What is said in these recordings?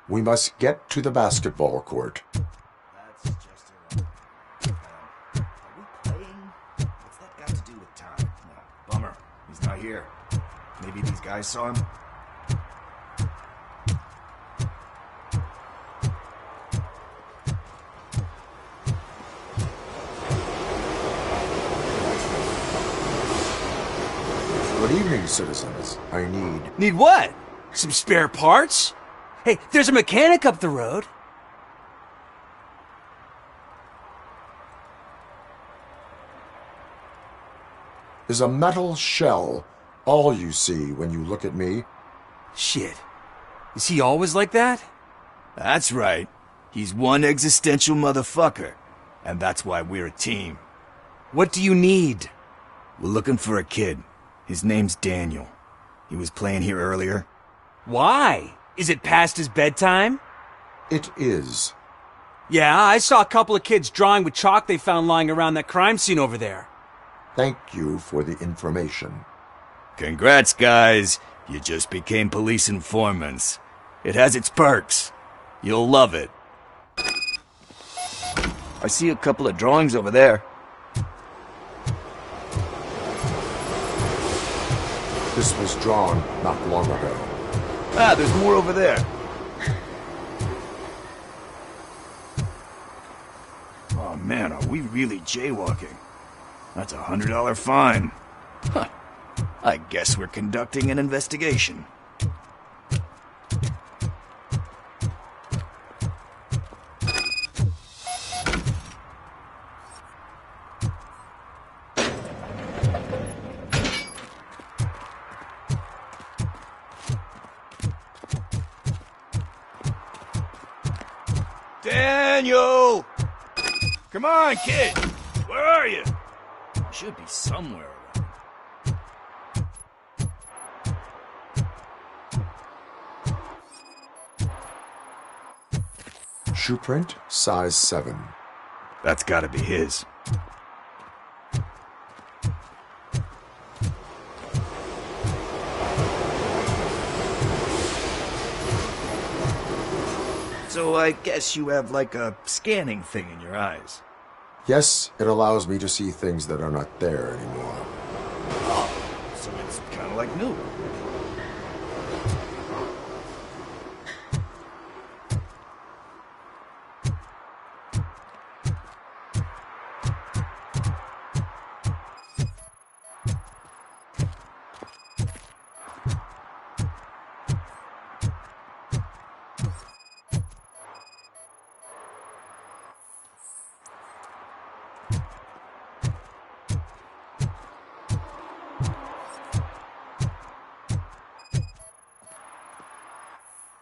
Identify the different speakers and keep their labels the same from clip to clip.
Speaker 1: We must get to the basketball court.
Speaker 2: That's just are we playing? What's that got to do with time? Oh, bummer. He's not here. Maybe these guys saw him?
Speaker 1: Good evening, citizens. I need...
Speaker 3: Need what? Some spare parts? Hey, there's a mechanic up the road.
Speaker 1: Is a metal shell all you see when you look at me?
Speaker 3: Shit. Is he always like that?
Speaker 2: That's right. He's one existential motherfucker. And that's why we're a team.
Speaker 3: What do you need?
Speaker 2: We're looking for a kid. His name's Daniel. He was playing here earlier.
Speaker 3: Why? Is it past his bedtime?
Speaker 1: It is.
Speaker 3: Yeah, I saw a couple of kids drawing with chalk they found lying around that crime scene over there.
Speaker 1: Thank you for the information.
Speaker 2: Congrats, guys. You just became police informants. It has its perks. You'll love it. I see a couple of drawings over there.
Speaker 1: This was drawn not long ago.
Speaker 2: Ah, there's more over there. Oh man, are we really jaywalking? That's $100 fine. Huh. I guess we're conducting an investigation. Daniel! Come on, kid! Where are you? You should be somewhere around.
Speaker 1: Shoe print, size 7.
Speaker 2: That's gotta be his. So I guess you have like a scanning thing in your eyes.
Speaker 1: Yes, it allows me to see things that are not there anymore.
Speaker 2: Oh, so it's kind of like new.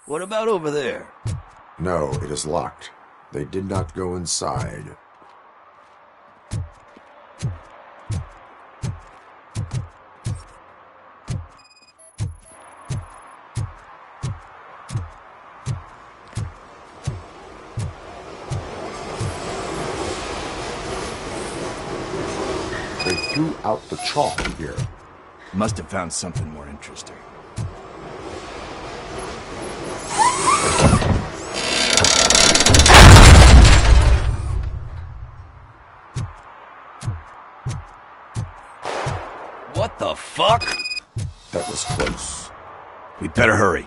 Speaker 2: What about over there?
Speaker 1: No, it is locked. They did not go inside. They threw out the chalk here.
Speaker 2: Must have found something more interesting. What the fuck?
Speaker 1: That was close.
Speaker 2: We'd better hurry.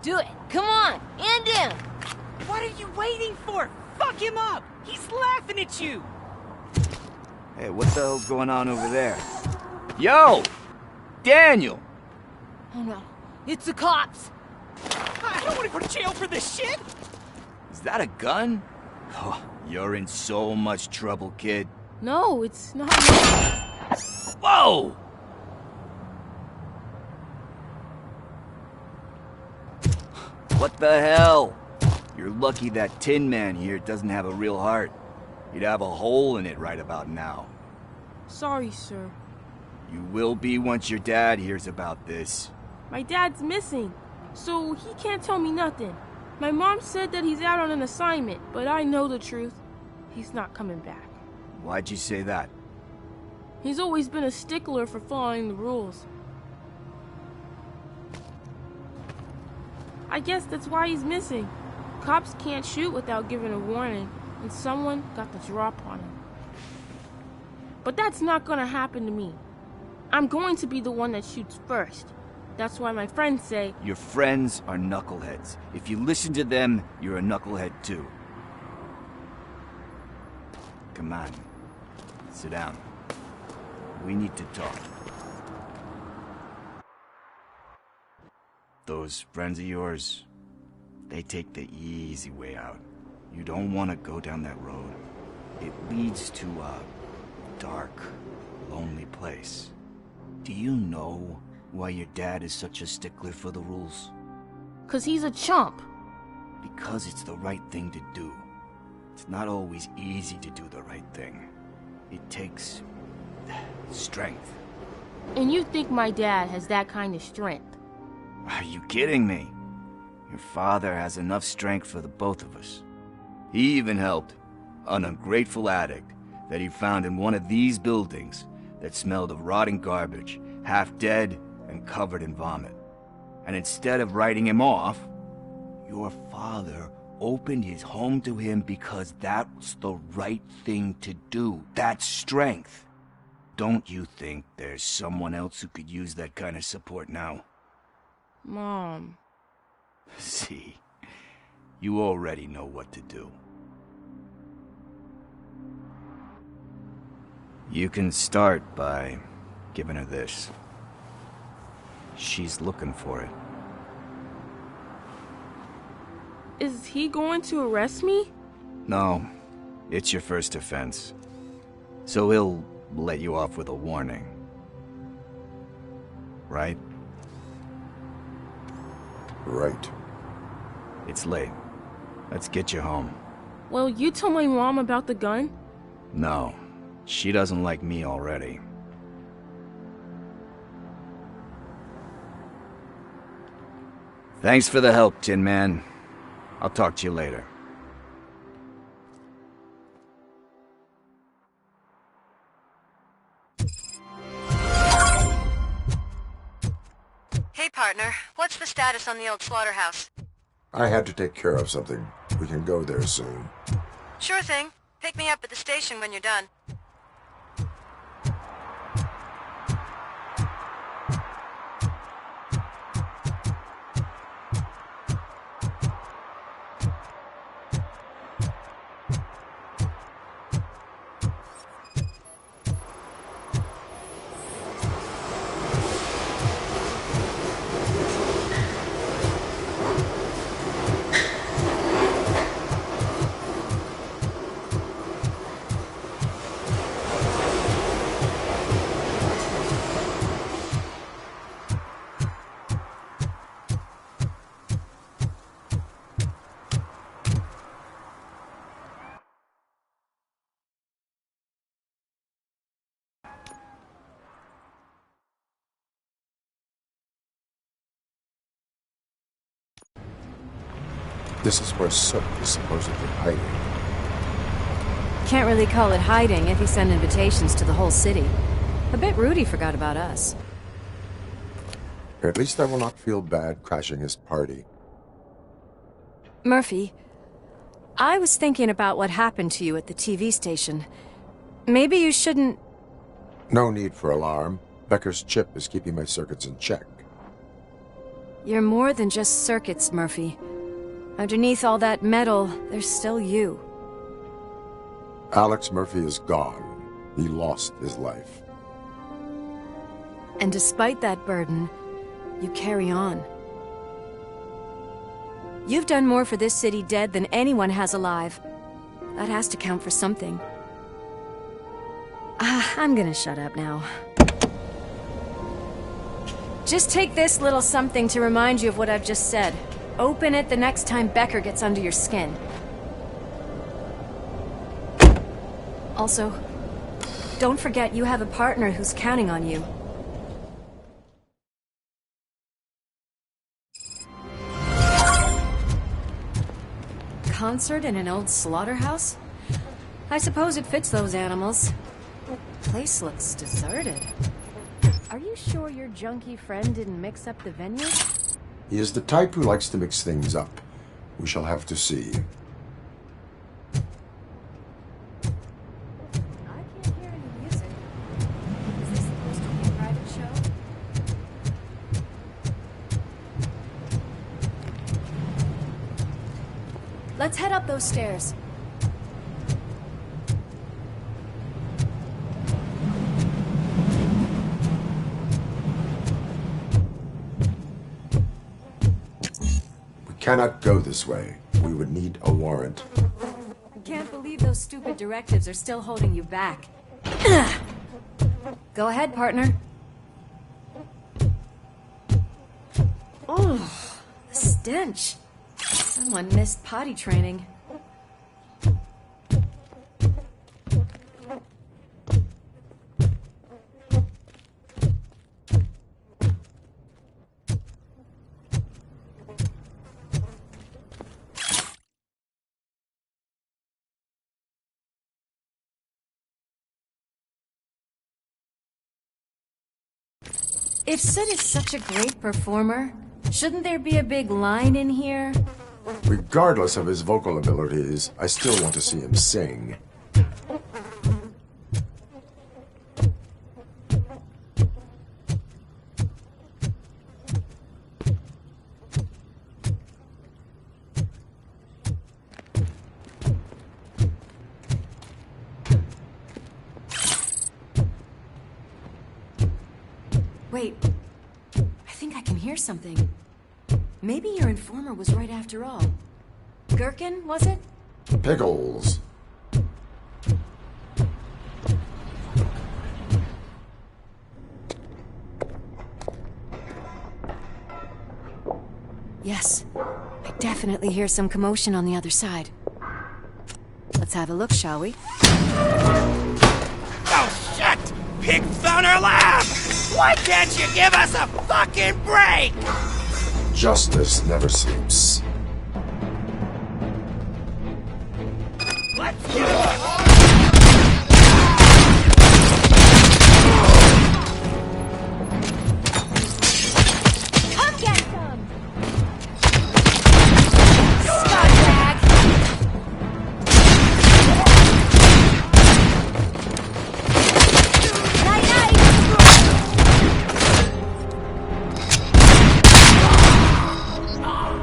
Speaker 4: Do it! Come on! And him!
Speaker 3: What are you waiting for? Fuck him up! He's laughing at you!
Speaker 2: Hey, what the hell's going on over there? Yo! Daniel!
Speaker 4: Oh no, it's the cops!
Speaker 3: I don't want to go to jail for this shit!
Speaker 2: Is that a gun? Oh, you're in so much trouble, kid.
Speaker 4: No, it's not.
Speaker 2: Whoa! What the hell? You're lucky that Tin Man here doesn't have a real heart. He'd have a hole in it right about now.
Speaker 5: Sorry, sir.
Speaker 2: You will be once your dad hears about this.
Speaker 5: My dad's missing, so he can't tell me nothing. My mom said that he's out on an assignment, but I know the truth. He's not coming back.
Speaker 2: Why'd you say that?
Speaker 5: He's always been a stickler for following the rules. I guess that's why he's missing. Cops can't shoot without giving a warning, and someone got the drop on him. But that's not gonna happen to me. I'm going to be the one that shoots first. That's why my friends say...
Speaker 2: Your friends are knuckleheads. If you listen to them, you're a knucklehead too. Come on. Sit down. We need to talk. Those friends of yours, they take the easy way out. You don't want to go down that road. It leads to a dark, lonely place. Do you know why your dad is such a stickler for the rules?
Speaker 5: 'Cause he's a chump.
Speaker 2: Because it's the right thing to do. It's not always easy to do the right thing. It takes strength.
Speaker 5: And you think my dad has that kind of strength?
Speaker 2: Are you kidding me? Your father has enough strength for the both of us. He even helped an ungrateful addict that he found in one of these buildings that smelled of rotting garbage, half dead and covered in vomit. And instead of writing him off, your father opened his home to him because that was the right thing to do. That's strength. Don't you think there's someone else who could use that kind of support now?
Speaker 5: Mom.
Speaker 2: See, you already know what to do. You can start by giving her this. She's looking for it.
Speaker 5: Is he going to arrest me?
Speaker 2: No, it's your first offense. So he'll let you off with a warning. Right?
Speaker 1: Right.
Speaker 2: It's late. Let's get you home.
Speaker 5: Well, you told my mom about the gun?
Speaker 2: No, she doesn't like me already. Thanks for the help, Tin Man. I'll talk to you later.
Speaker 6: Hey, partner. What's the status on the old slaughterhouse?
Speaker 1: I had to take care of something. We can go there soon.
Speaker 6: Sure thing. Pick me up at the station when you're done.
Speaker 1: This is where Sook is supposedly hiding.
Speaker 7: Can't really call it hiding if he sent invitations to the whole city. A bit rude he forgot about us.
Speaker 1: At least I will not feel bad crashing his party.
Speaker 7: Murphy, I was thinking about what happened to you at the TV station. Maybe you shouldn't...
Speaker 1: No need for alarm. Becker's chip is keeping my circuits in check.
Speaker 7: You're more than just circuits, Murphy. Underneath all that metal, there's still you.
Speaker 1: Alex Murphy is gone. He lost his life.
Speaker 7: And despite that burden, you carry on. You've done more for this city dead than anyone has alive. That has to count for something. I'm gonna shut up now. Just take this little something to remind you of what I've just said. Open it the next time Becker gets under your skin. Also, don't forget you have a partner who's counting on you. Concert in an old slaughterhouse? I suppose it fits those animals. Place looks deserted. Are you sure your junkie friend didn't mix up the venue?
Speaker 1: He is the type who likes to mix things up. We shall have to see.
Speaker 7: I can't hear any music. Is this supposed to be a private show? Let's head up those stairs.
Speaker 1: Cannot go this way. We would need a warrant.
Speaker 7: I can't believe those stupid directives are still holding you back. Go ahead, partner. Oh, the stench. Someone missed potty training. If Sid is such a great performer, shouldn't there be a big line in here?
Speaker 1: Regardless of his vocal abilities, I still want to see him sing.
Speaker 7: Wait, I think I can hear something. Maybe your informer was right after all. Gherkin, was it?
Speaker 1: Pickles.
Speaker 7: Yes, I definitely hear some commotion on the other side. Let's have a look, shall we?
Speaker 3: Oh, shit! Pig found our lab! Why can't you give us a fucking break?
Speaker 1: Justice never sleeps.
Speaker 3: Let's get it!
Speaker 4: Come get some!
Speaker 7: Scumbag!
Speaker 4: Night-night!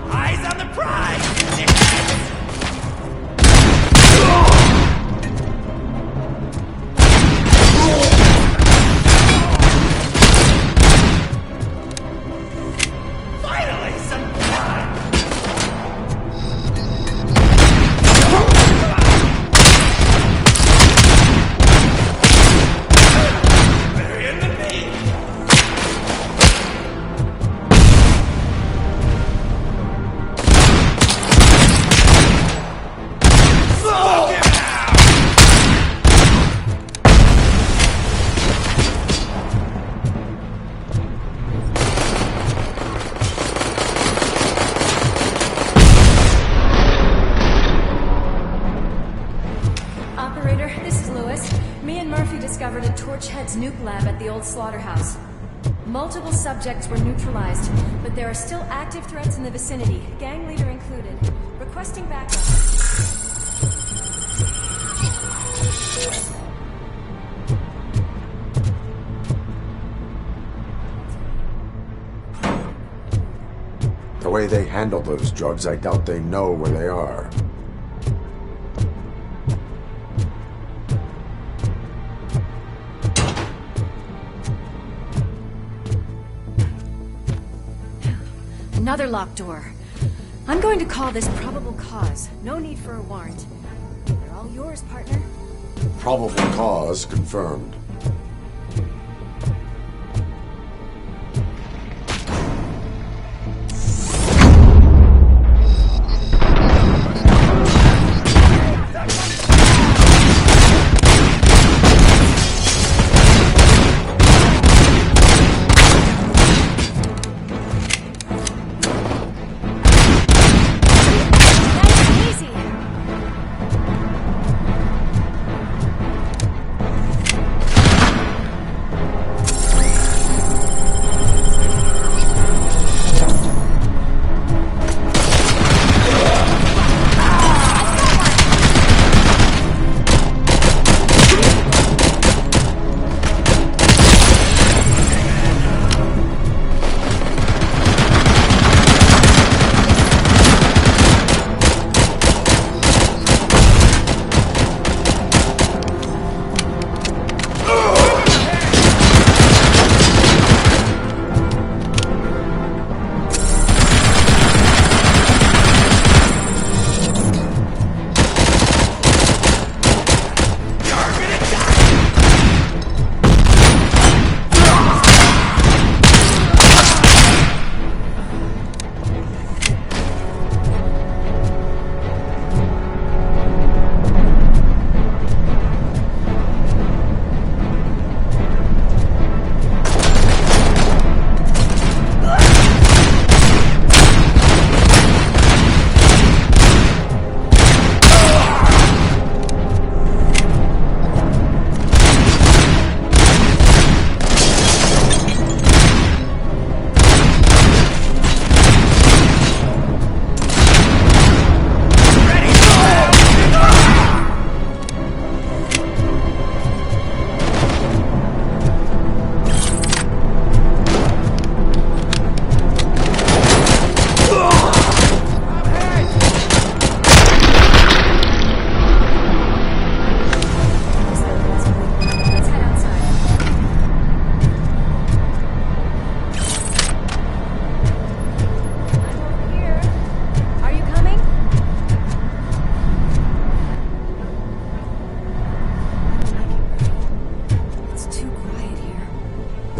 Speaker 3: Eyes on the prize! Finally, some blood! Burying the meat! Smoke him out!
Speaker 7: Operator, this is Lewis. Me and Murphy discovered a Torchhead's nuke lab at the old slaughterhouse. Multiple subjects were neutralized, but there are still active threats in the vicinity, gang leader included. Requesting backup.
Speaker 1: The way they handle those drugs, I doubt they know where they are.
Speaker 7: Another locked door. I'm going to call this probable cause. No need for a warrant. They're all yours, partner.
Speaker 1: Probable cause confirmed.
Speaker 7: Nice and easy.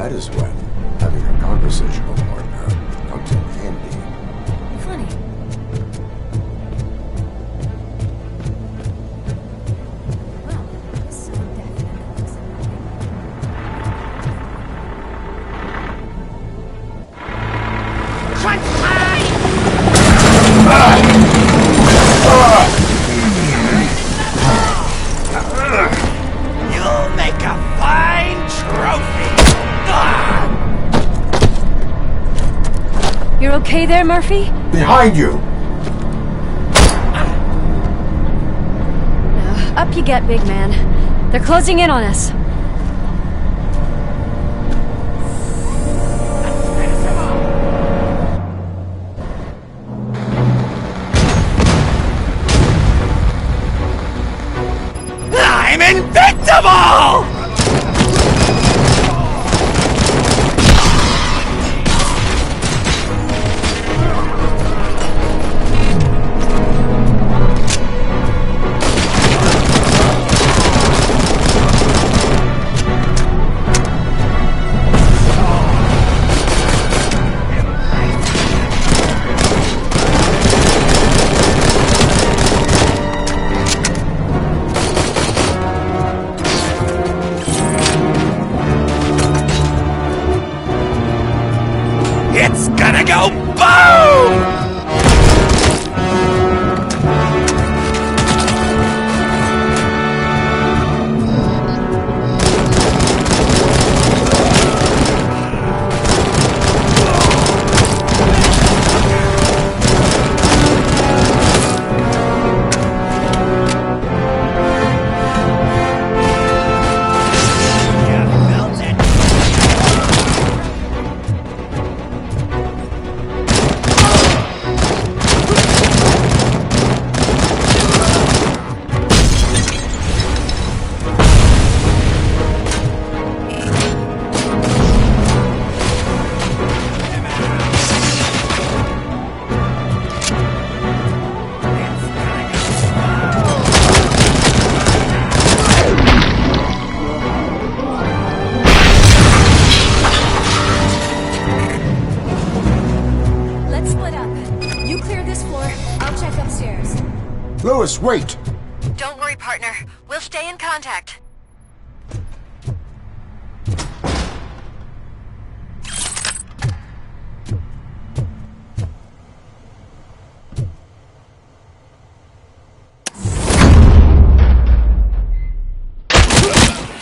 Speaker 1: that is when having a conversational partner comes in handy.
Speaker 7: Funny. Well, this song definitely looks
Speaker 3: You'll make a fine trophy!
Speaker 7: You're okay there, Murphy?
Speaker 1: Behind you!
Speaker 7: Up you get, big man. They're closing in on us.
Speaker 3: I'm invincible! It's gonna go boom! You felt it?
Speaker 7: Let's split up. You clear this floor, I'll check upstairs.
Speaker 1: Lewis, wait!
Speaker 6: Don't worry, partner. We'll stay in contact.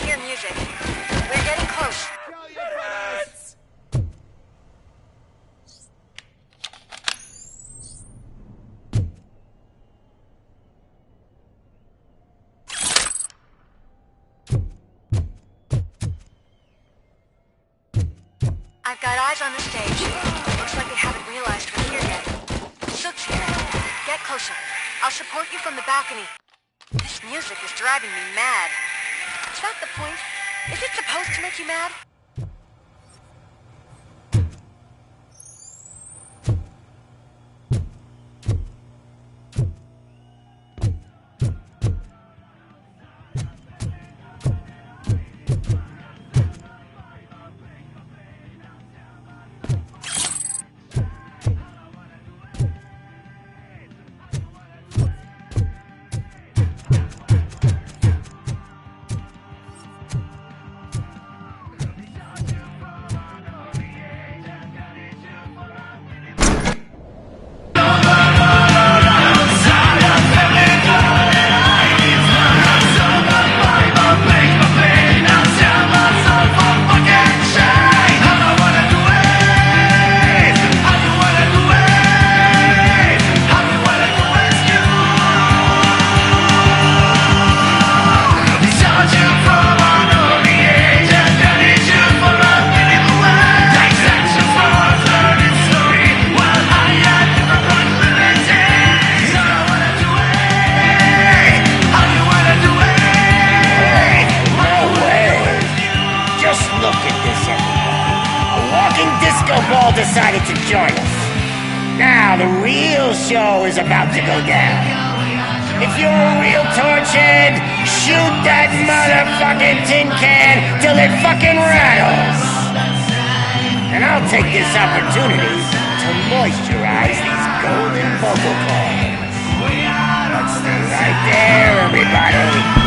Speaker 6: Hear music. We're getting close. I've got eyes on the stage. Looks like they haven't realized we're here yet. Sook's here. Get closer. I'll support you from the balcony. This music is driving me mad. Is that the point? Is it supposed to make you mad?
Speaker 3: all decided to join us. Now the real show is about to go down. If you're a real torch head, shoot that motherfucking tin can till it fucking rattles. And I'll take this opportunity to moisturize these golden vocal cords. Let's stay right there, everybody.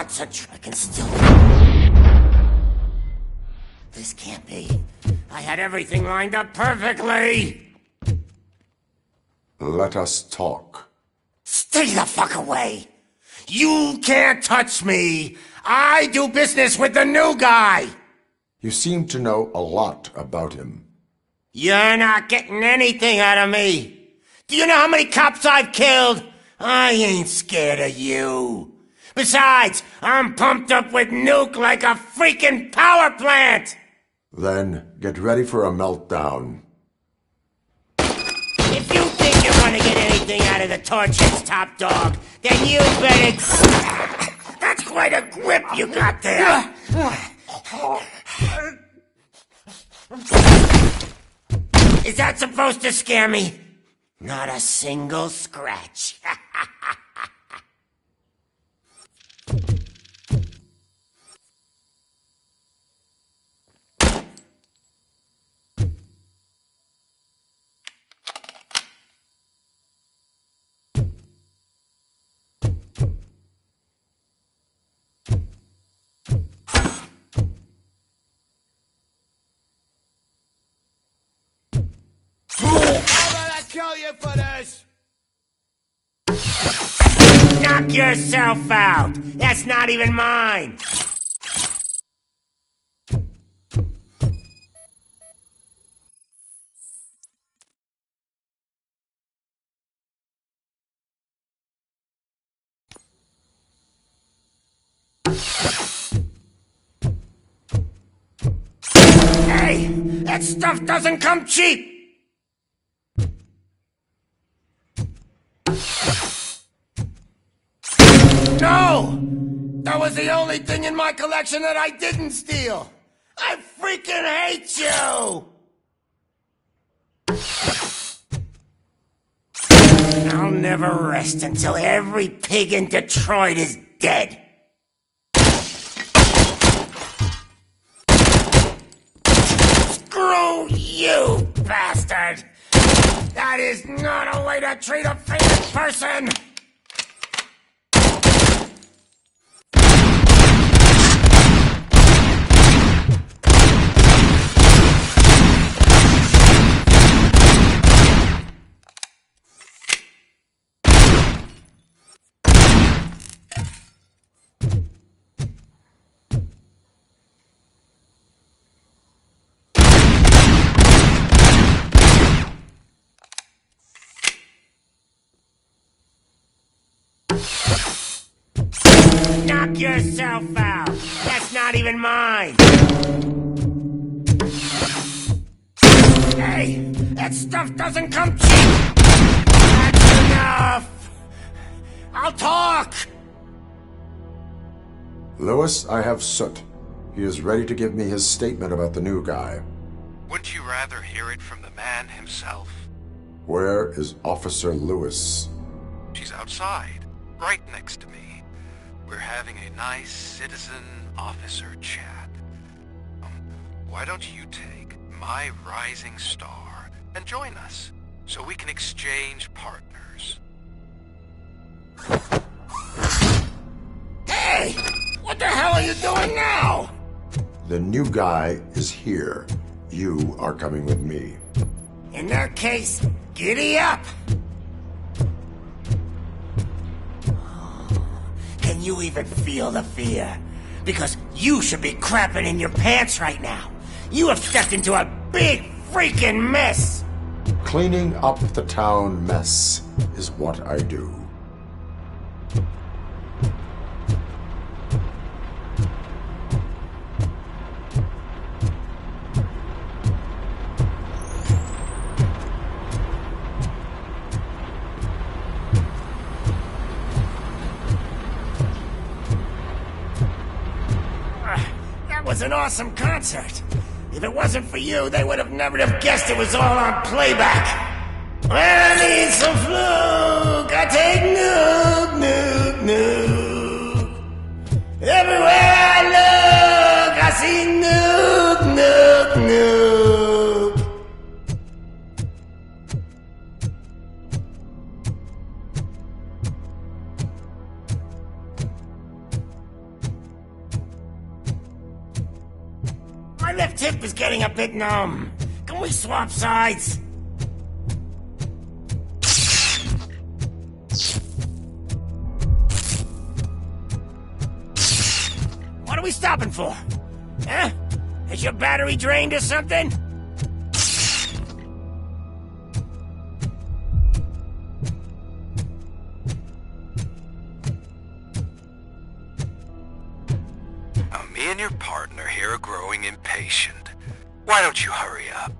Speaker 3: concentrate. I can still... This can't be. I had everything lined up perfectly!
Speaker 1: Let us talk.
Speaker 3: Stay the fuck away! You can't touch me! I do business with the new guy!
Speaker 1: You seem to know a lot about him.
Speaker 3: You're not getting anything out of me. Do you know how many cops I've killed? I ain't scared of you. Besides, I'm pumped up with nuke like a freaking power plant!
Speaker 1: Then get ready for a meltdown.
Speaker 3: If you think you're gonna get anything out of the Torch's top dog, then you better... That's quite a grip you got there! Is that supposed to scare me? Not a single scratch.
Speaker 8: Kill you for this!
Speaker 3: Knock yourself out! That's not even mine! Hey! That stuff doesn't come cheap! No! That was the only thing in my collection that I didn't steal! I freaking hate you! I'll never rest until every pig in Detroit is dead. Screw you, bastard! That is not a way to treat a famous person! Knock yourself out! That's not even mine! Hey! That stuff doesn't come cheap! That's enough! I'll talk!
Speaker 1: Lewis, I have Soot. He is ready to give me his statement about the new guy.
Speaker 8: Wouldn't you rather hear it from the man himself?
Speaker 1: Where is Officer Lewis?
Speaker 8: She's outside, right next to me. We're having a nice citizen-officer chat. Why don't you take my rising star and join us, so we can exchange partners?
Speaker 3: Hey! What the hell are you doing now?
Speaker 1: The new guy is here. You are coming with me.
Speaker 3: In that case, giddy up! Can you even feel the fear? Because you should be crapping in your pants right now. You have stepped into a big freaking mess!
Speaker 1: Cleaning up the town mess is what I do.
Speaker 3: That was an awesome concert. If it wasn't for you, they would have never have guessed it was all on playback. When I need some fluke, I take nuke, nuke, nuke. Everywhere I look, I see nuke, nuke, nuke. My left hip is getting a bit numb. Can we swap sides? What are we stopping for? Huh? Is your battery drained or something?
Speaker 8: Now, me and your partner here are growing impatient. Why don't you hurry up?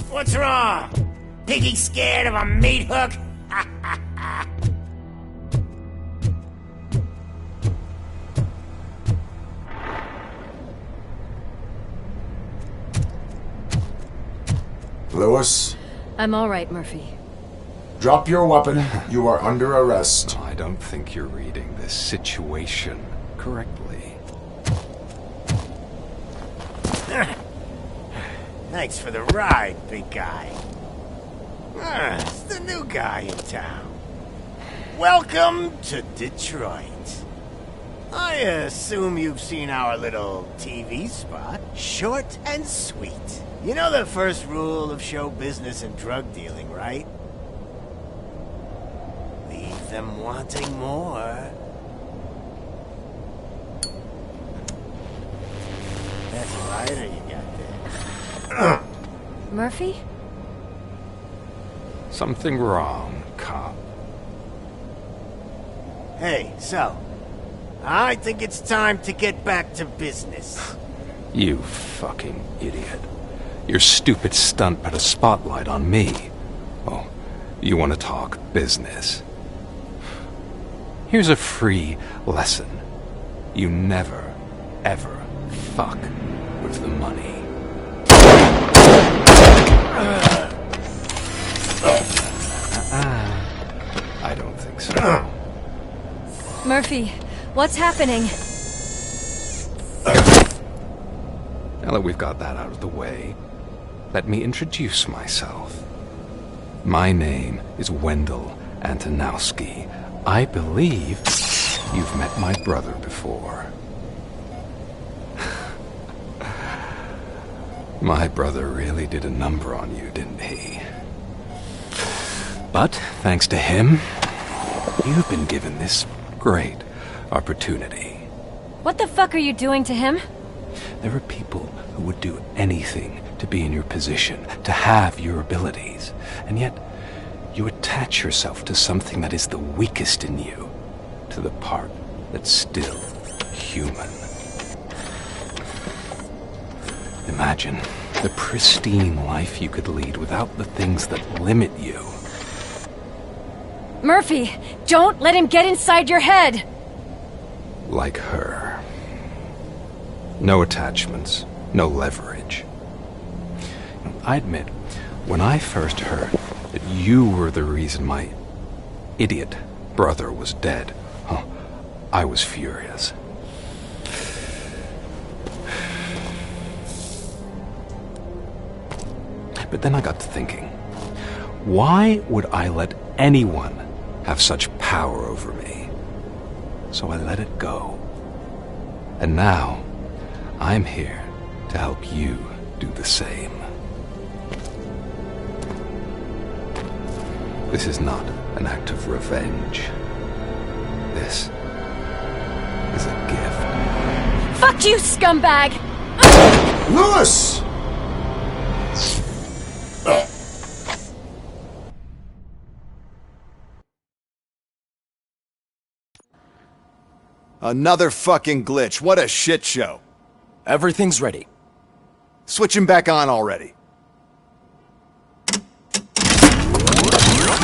Speaker 3: What's wrong? Piggy scared of a meat hook?
Speaker 1: Lewis,
Speaker 7: I'm all right, Murphy.
Speaker 1: drop your weapon. You are under arrest.
Speaker 9: I don't think you're reading this situation correctly.
Speaker 3: Thanks for the ride, big guy. It's the new guy in town. Welcome to Detroit. I assume you've seen our little TV spot. Short and sweet. You know the first rule of show business and drug dealing, right? Leave them wanting more. That's a lighter you got there.
Speaker 7: Murphy?
Speaker 9: Something wrong, cop.
Speaker 3: Hey, so, I think it's time to get back to business.
Speaker 9: You fucking idiot. Your stupid stunt put a spotlight on me. Oh, you want to talk business? Here's a free lesson. You never, ever fuck with the money. I don't think so.
Speaker 7: Murphy, what's happening?
Speaker 9: Now that we've got that out of the way, let me introduce myself. My name is Wendell Antonowski. I believe you've met my brother before. My brother really did a number on you, didn't he? But, thanks to him, you've been given this great opportunity.
Speaker 7: What the fuck are you doing to him?
Speaker 9: There are people who would do anything to be in your position, to have your abilities, and yet you attach yourself to something that is the weakest in you, to the part that's still human. Imagine the pristine life you could lead without the things that limit you.
Speaker 7: Murphy, don't let him get inside your head!
Speaker 9: Like her. No attachments, no leverage. I admit, when I first heard that you were the reason my idiot brother was dead, I was furious. But then I got to thinking, why would I let anyone have such power over me? So I let it go. And now, I'm here to help you do the same. This is not an act of revenge. This is a gift.
Speaker 7: Fuck you, scumbag!
Speaker 1: Lewis!
Speaker 10: Another fucking glitch. What a shit show.
Speaker 11: Everything's ready.
Speaker 10: Switch him back on already.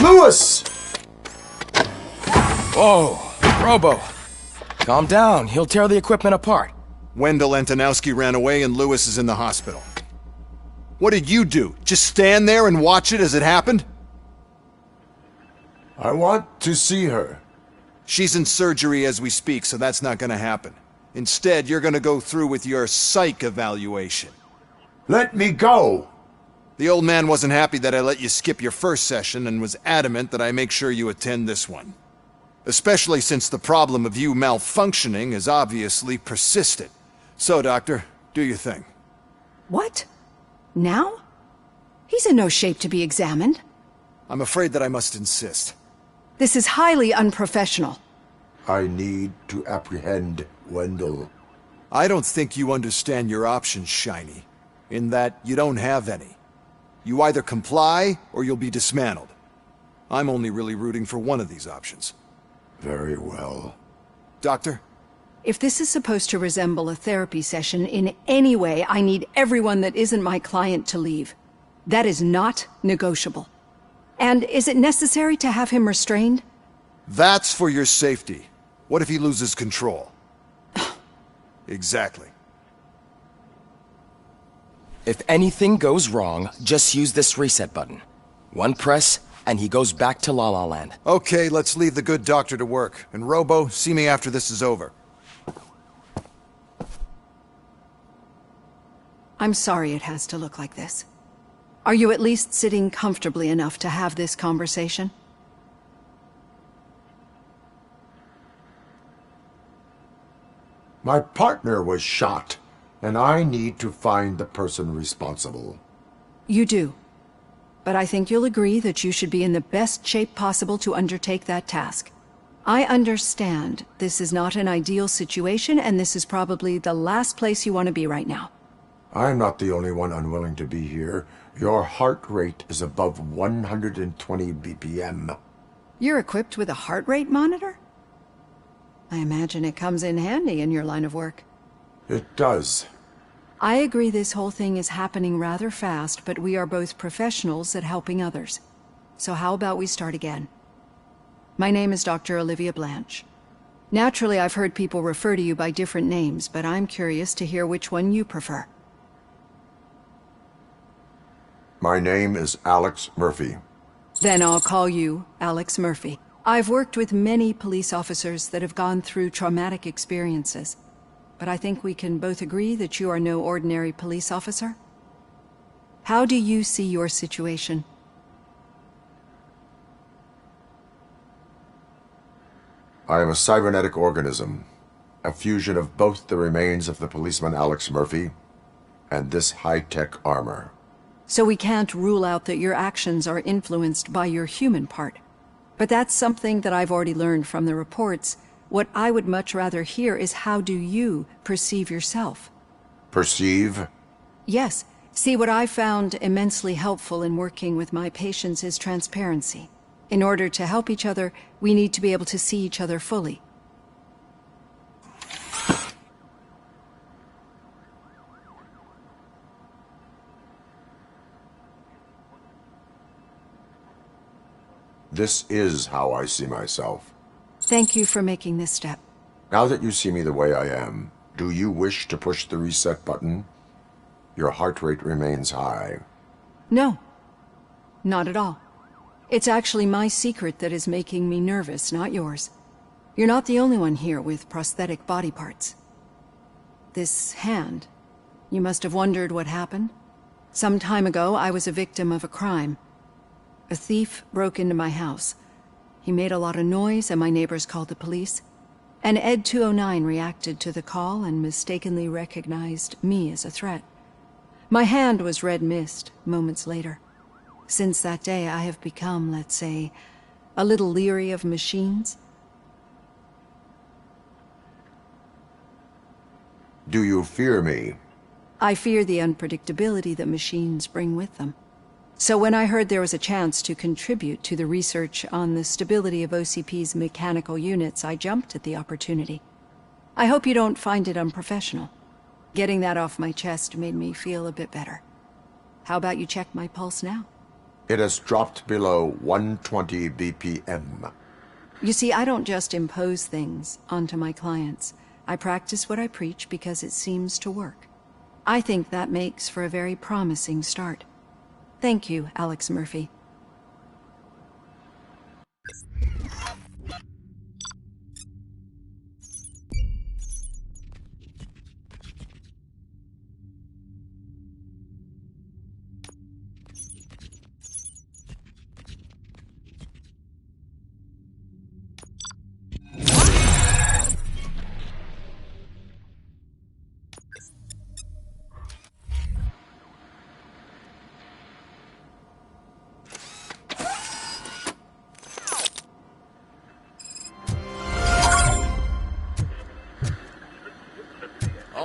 Speaker 1: Lewis!
Speaker 11: Whoa, Robo. Calm down. He'll tear the equipment apart.
Speaker 10: Wendell Antonowski ran away and Lewis is in the hospital. What did you do? Just stand there and watch it as it happened?
Speaker 1: I want to see her.
Speaker 10: She's in surgery as we speak, so that's not gonna happen. Instead, you're gonna go through with your psych evaluation.
Speaker 1: Let me go!
Speaker 10: The old man wasn't happy that I let you skip your first session and was adamant that I make sure you attend this one. Especially since the problem of you malfunctioning is obviously persistent. So, Doctor, do your thing.
Speaker 12: What? Now? He's in no shape to be examined.
Speaker 10: I'm afraid that I must insist.
Speaker 12: This is highly unprofessional.
Speaker 1: I need to apprehend Wendell.
Speaker 10: I don't think you understand your options, Shiny, in that you don't have any. You either comply, or you'll be dismantled. I'm only really rooting for one of these options.
Speaker 1: Very well.
Speaker 10: Doctor?
Speaker 12: If this is supposed to resemble a therapy session in any way, I need everyone that isn't my client to leave. That is not negotiable. And is it necessary to have him restrained?
Speaker 10: That's for your safety. What if he loses control? Exactly.
Speaker 11: If anything goes wrong, just use this reset button. One press, and he goes back to La La Land.
Speaker 10: Okay, let's leave the good doctor to work. And Robo, see me after this is over.
Speaker 12: I'm sorry it has to look like this. Are you at least sitting comfortably enough to have this conversation?
Speaker 1: My partner was shot, and I need to find the person responsible.
Speaker 12: You do. But I think you'll agree that you should be in the best shape possible to undertake that task. I understand this is not an ideal situation, and this is probably the last place you want to be right now.
Speaker 1: I'm not the only one unwilling to be here. Your heart rate is above 120 BPM.
Speaker 12: You're equipped with a heart rate monitor? I imagine it comes in handy in your line of work.
Speaker 1: It does.
Speaker 12: I agree this whole thing is happening rather fast, but we are both professionals at helping others. So how about we start again? My name is Dr. Olivia Blanche. Naturally, I've heard people refer to you by different names, but I'm curious to hear which one you prefer.
Speaker 1: My name is Alex Murphy.
Speaker 12: Then I'll call you Alex Murphy. I've worked with many police officers that have gone through traumatic experiences, but I think we can both agree that you are no ordinary police officer. How do you see your situation?
Speaker 1: I am a cybernetic organism, a fusion of both the remains of the policeman Alex Murphy and this high-tech armor.
Speaker 12: So we can't rule out that your actions are influenced by your human part. But that's something that I've already learned from the reports. What I would much rather hear is how do you perceive yourself?
Speaker 1: Perceive?
Speaker 12: Yes. See, what I found immensely helpful in working with my patients is transparency. In order to help each other, we need to be able to see each other fully.
Speaker 1: This is how I see myself.
Speaker 12: Thank you for making this step.
Speaker 1: Now that you see me the way I am, do you wish to push the reset button? Your heart rate remains high.
Speaker 12: No, not at all. It's actually my secret that is making me nervous, not yours. You're not the only one here with prosthetic body parts. This hand, you must have wondered what happened. Some time ago, I was a victim of a crime. A thief broke into my house. He made a lot of noise and my neighbors called the police. And Ed 209 reacted to the call and mistakenly recognized me as a threat. My hand was red mist moments later. Since that day, I have become, let's say, a little leery of machines.
Speaker 1: Do you fear me?
Speaker 12: I fear the unpredictability that machines bring with them. So when I heard there was a chance to contribute to the research on the stability of OCP's mechanical units, I jumped at the opportunity. I hope you don't find it unprofessional. Getting that off my chest made me feel a bit better. How about you check my pulse now?
Speaker 1: It has dropped below 120 BPM.
Speaker 12: You see, I don't just impose things onto my clients. I practice what I preach because it seems to work. I think that makes for a very promising start. Thank you, Alex Murphy.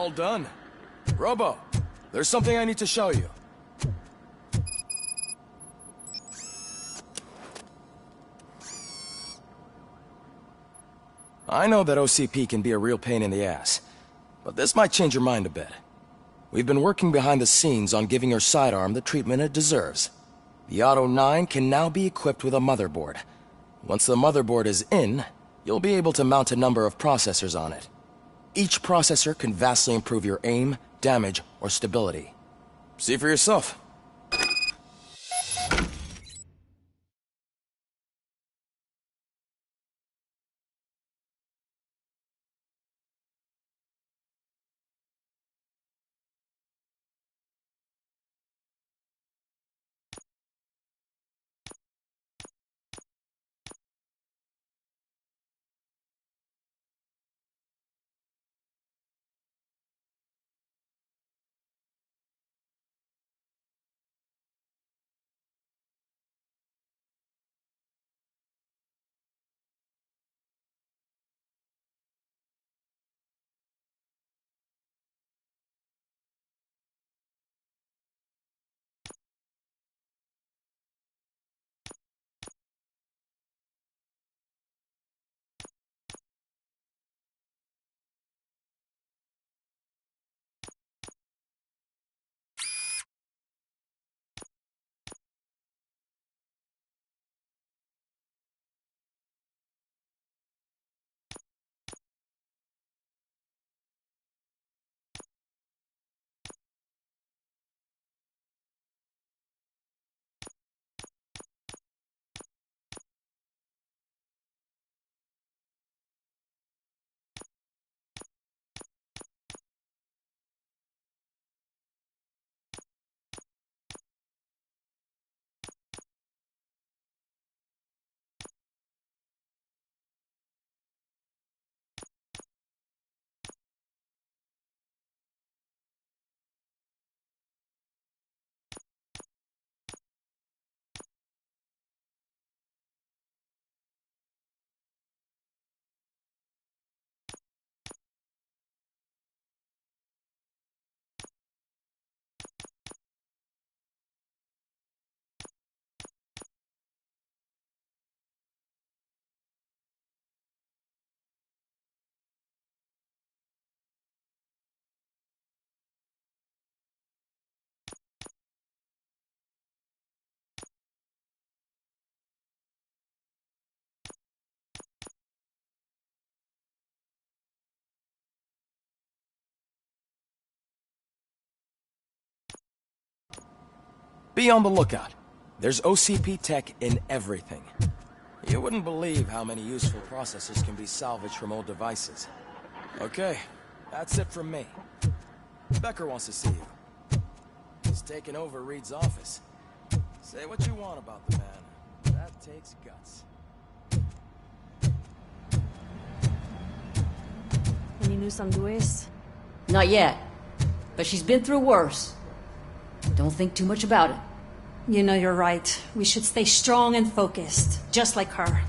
Speaker 11: All done. Robo, there's something I need to show you. I know that OCP can be a real pain in the ass, but this might change your mind a bit. We've been working behind the scenes on giving your sidearm the treatment it deserves. The Auto 9 can now be equipped with a motherboard. Once the motherboard is in, you'll be able to mount a number of processors on it. Each processor can vastly improve your aim, damage, or stability. See for yourself. Be on the lookout. There's OCP tech in everything. You wouldn't believe how many useful processors can be salvaged from old devices. Okay, that's it from me. Becker wants to see you. He's taken over Reed's office. Say what you want about the man. That takes guts.
Speaker 13: Any news on Luis?
Speaker 14: Not yet. But she's been through worse. Don't think too much about it.
Speaker 13: You know you're right. We should stay strong and focused, just like her.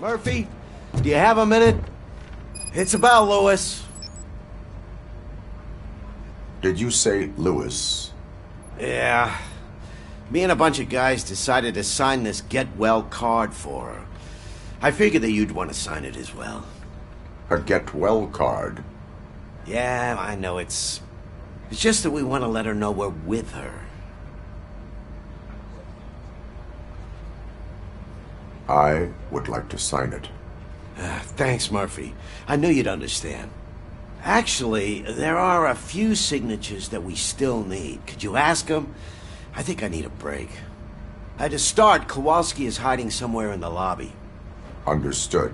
Speaker 3: Murphy, do you have a minute? It's about Lewis.
Speaker 1: Did you say Lewis?
Speaker 3: Yeah. Me and a bunch of guys decided to sign this get well card for her. I figured that you'd want to sign it as well.
Speaker 1: A get well card?
Speaker 3: Yeah, I know it's just that we want to let her know we're with her.
Speaker 1: I would like to sign it.
Speaker 3: Thanks, Murphy. I knew you'd understand. Actually, there are a few signatures that we still need. Could you ask them? I think I need a break. To start, Kowalski is hiding somewhere in the lobby.
Speaker 1: Understood.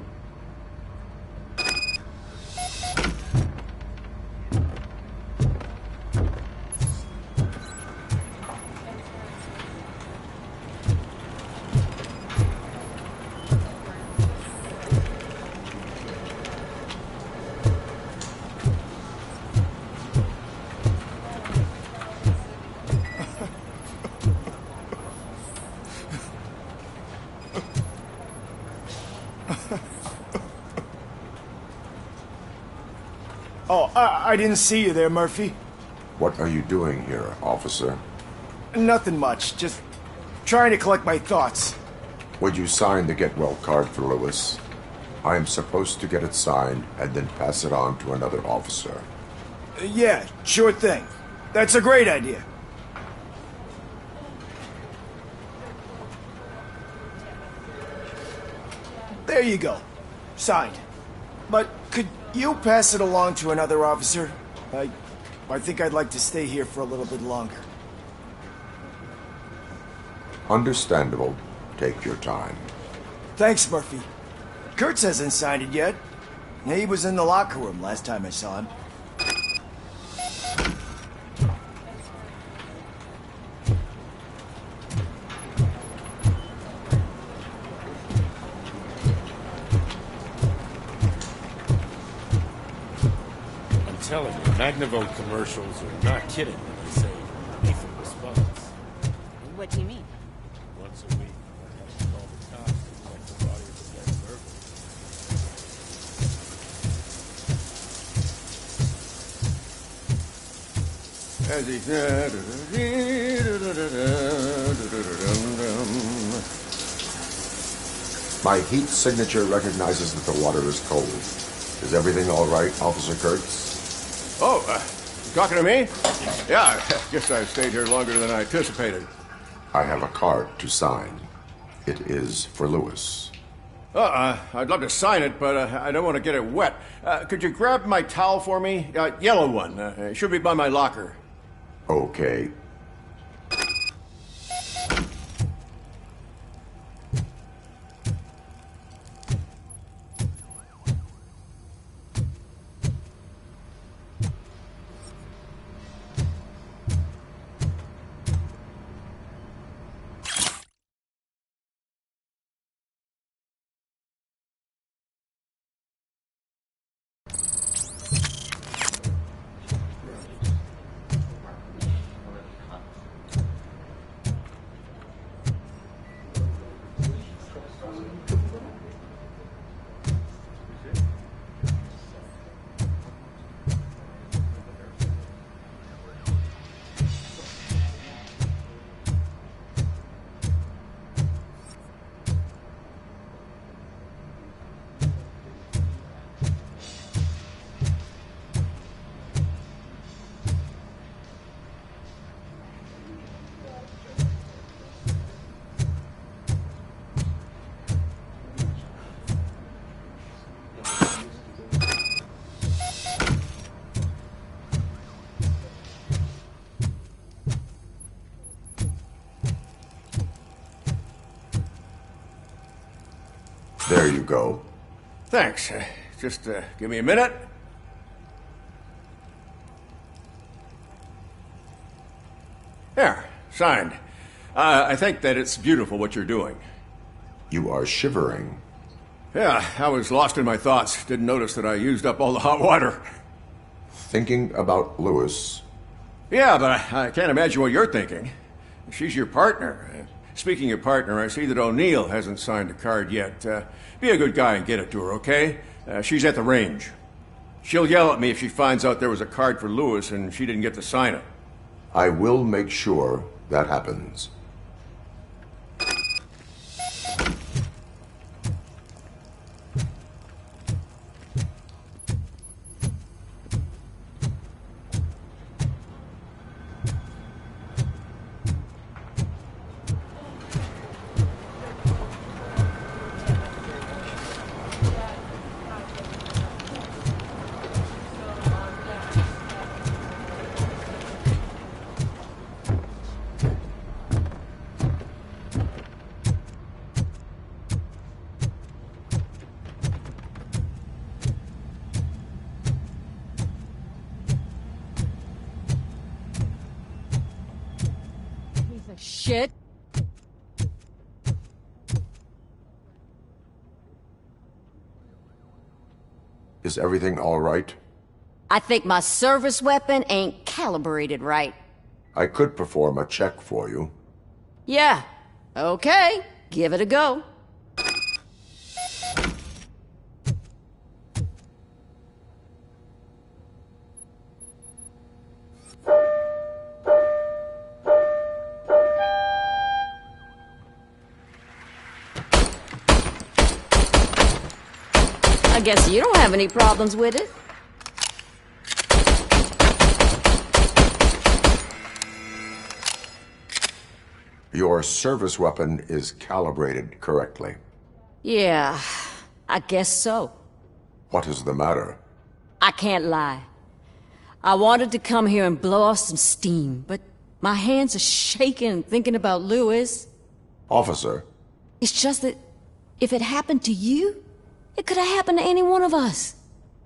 Speaker 3: Oh, I didn't see you there, Murphy.
Speaker 1: What are you doing here, officer?
Speaker 3: Nothing much, just trying to collect my thoughts.
Speaker 1: Would you sign the get well card for Lewis? I am supposed to get it signed and then pass it on to another officer.
Speaker 3: Yeah, sure thing. That's a great idea. There you go. Signed. But could you pass it along to another officer? I think I'd like to stay here for a little bit longer.
Speaker 1: Understandable. Take your time.
Speaker 3: Thanks, Murphy. Kurtz hasn't signed it yet. He was in the locker room last time I saw him.
Speaker 15: I'm telling you, Magnavolt commercials are not kidding when they say lethal response.
Speaker 4: What do you mean?
Speaker 15: Once a week, I have to call the cops to collect the body of the dead burglar.
Speaker 16: As he said,
Speaker 1: My heat signature recognizes that the water is cold. Is everything all right, Officer Kurtz?
Speaker 16: oh, you talking to me? Yeah, I guess I stayed here longer than I anticipated.
Speaker 1: I have a card to sign. It is for Lewis.
Speaker 16: I'd love to sign it, but I don't want to get it wet. Could you grab my towel for me? Yellow one. It should be by my locker.
Speaker 1: Okay. There you go.
Speaker 16: Thanks. Just give me a minute. There, signed. I think that it's beautiful what you're doing.
Speaker 1: You are shivering.
Speaker 16: Yeah, I was lost in my thoughts. Didn't notice that I used up all the hot water.
Speaker 1: Thinking about Lewis.
Speaker 16: Yeah, but I can't imagine what you're thinking. She's your partner. Speaking of partner, I see that O'Neill hasn't signed a card yet. Be a good guy and get it to her, okay? She's at the range. She'll yell at me if she finds out there was a card for Lewis and she didn't get to sign it.
Speaker 1: I will make sure that happens.
Speaker 14: shit.
Speaker 1: Is everything all right?
Speaker 14: I think my service weapon ain't calibrated right.
Speaker 1: I could perform a check for you.
Speaker 14: Yeah. Okay. Give it a go. I guess you don't have any problems with it.
Speaker 1: Your service weapon is calibrated correctly.
Speaker 14: Yeah, I guess so.
Speaker 1: What is the matter?
Speaker 14: I can't lie. I wanted to come here and blow off some steam, but my hands are shaking thinking about Lewis.
Speaker 1: Officer.
Speaker 14: It's just that if it happened to you, it could have happened to any one of us.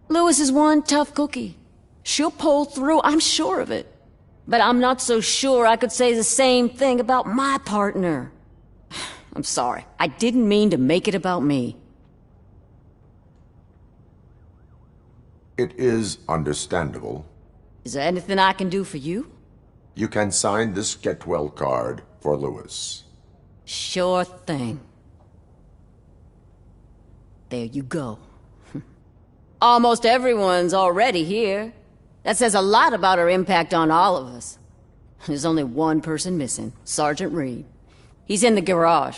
Speaker 14: Lewis is one tough cookie. She'll pull through, I'm sure of it. But I'm not so sure I could say the same thing about my partner. I'm sorry. I didn't mean to make it about me.
Speaker 1: It is understandable.
Speaker 14: Is there anything I can do for you?
Speaker 1: You can sign this Get Well card for Lewis.
Speaker 14: Sure thing. There you go. Almost everyone's already here. That says a lot about her impact on all of us. There's only one person missing, Sergeant Reed. He's in the garage.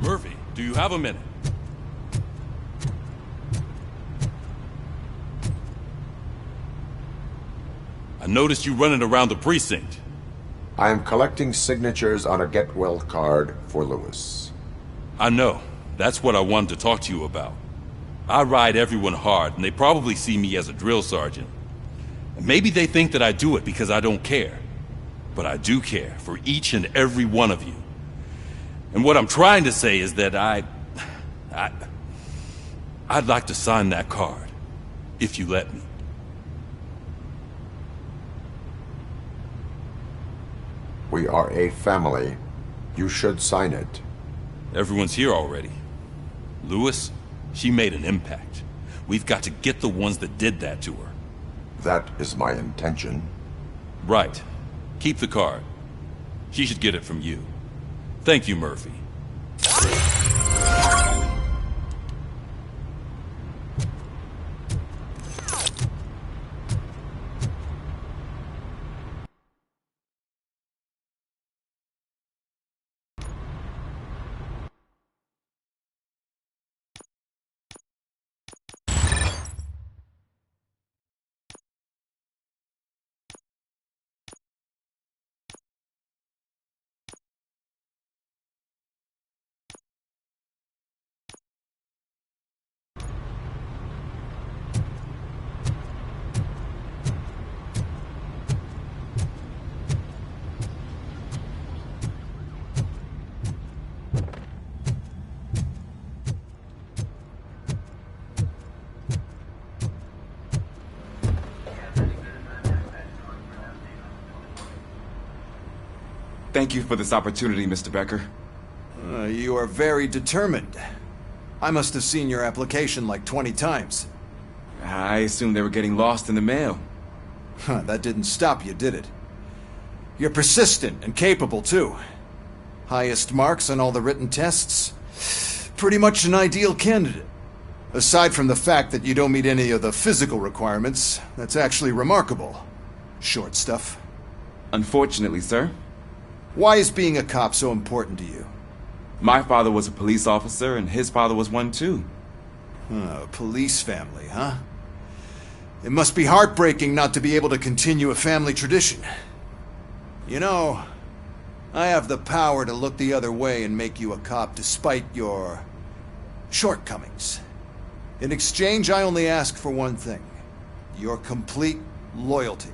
Speaker 17: Murphy, do you have a minute? I noticed you running around the precinct.
Speaker 1: I am collecting signatures on a Get Well card for Lewis.
Speaker 17: I know. That's what I wanted to talk to you about. I ride everyone hard, and they probably see me as a drill sergeant. And maybe they think that I do it because I don't care. But I do care for each and every one of you. And what I'm trying to say is that I'd like to sign that card, if you let me.
Speaker 1: We are a family. You should sign it.
Speaker 17: Everyone's here already. Lewis, she made an impact. We've got to get the ones that did that to her.
Speaker 1: That is my intention.
Speaker 17: Right. Keep the card. She should get it from you. Thank you, Murphy.
Speaker 18: Thank you for this opportunity, Mr. Becker.
Speaker 10: You are very determined. I must have seen your application like 20 times.
Speaker 18: I assumed they were getting lost in the mail.
Speaker 10: That didn't stop you, did it? You're persistent and capable, too. Highest marks on all the written tests. Pretty much an ideal candidate. Aside from the fact that you don't meet any of the physical requirements, that's actually remarkable. Short stuff.
Speaker 18: Unfortunately, sir.
Speaker 10: Why is being a cop so important to you?
Speaker 18: My father was a police officer, and his father was one, too.
Speaker 10: A police family, huh? It must be heartbreaking not to be able to continue a family tradition. You know, I have the power to look the other way and make you a cop despite your shortcomings. In exchange, I only ask for one thing. Your complete loyalty.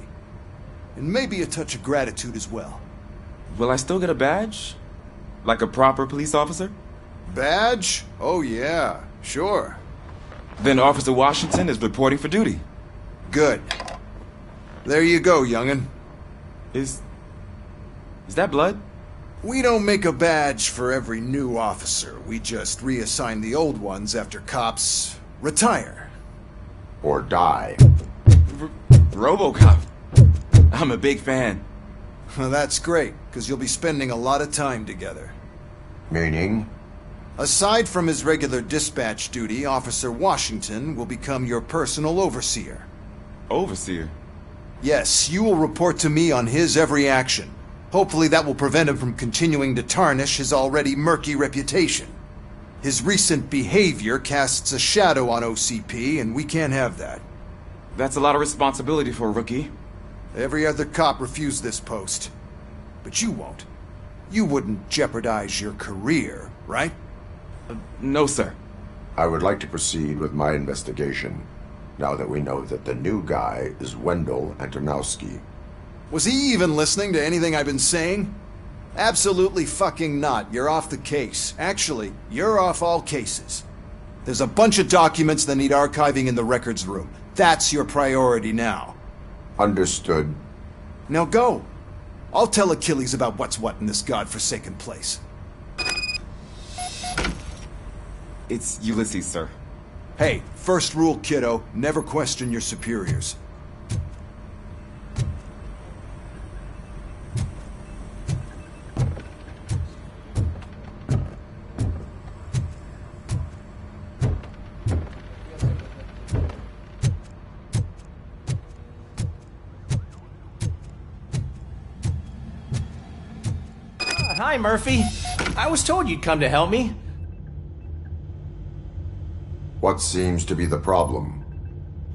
Speaker 10: And maybe a touch of gratitude as well.
Speaker 18: Will I still get a badge? Like a proper police officer?
Speaker 10: Badge? Oh yeah, sure.
Speaker 18: Then Officer Washington is reporting for duty.
Speaker 10: Good. There you go, young'un.
Speaker 18: Is that blood?
Speaker 10: We don't make a badge for every new officer. We just reassign the old ones after cops retire.
Speaker 1: Or die.
Speaker 18: Robocop. I'm a big fan.
Speaker 10: Well, that's great, because you'll be spending a lot of time together.
Speaker 1: Meaning?
Speaker 10: Aside from his regular dispatch duty, Officer Washington will become your personal overseer.
Speaker 18: Overseer?
Speaker 10: Yes, you will report to me on his every action. Hopefully that will prevent him from continuing to tarnish his already murky reputation. His recent behavior casts a shadow on OCP, and we can't have that.
Speaker 18: That's a lot of responsibility for a rookie.
Speaker 10: Every other cop refused this post. But you won't. You wouldn't jeopardize your career, right?
Speaker 18: No, sir.
Speaker 1: I would like to proceed with my investigation, now that we know that the new guy is Wendell Antonowski.
Speaker 10: Was he even listening to anything I've been saying? Absolutely fucking not. You're off the case. Actually, you're off all cases. There's a bunch of documents that need archiving in the records room. That's your priority now.
Speaker 1: Understood.
Speaker 10: Now go. I'll tell Achilles about what's what in this godforsaken place.
Speaker 18: It's Ulysses, sir.
Speaker 10: Hey, first rule, kiddo, never question your superiors.
Speaker 19: Hi, Murphy. I was told you'd come to help me.
Speaker 1: What seems to be the problem?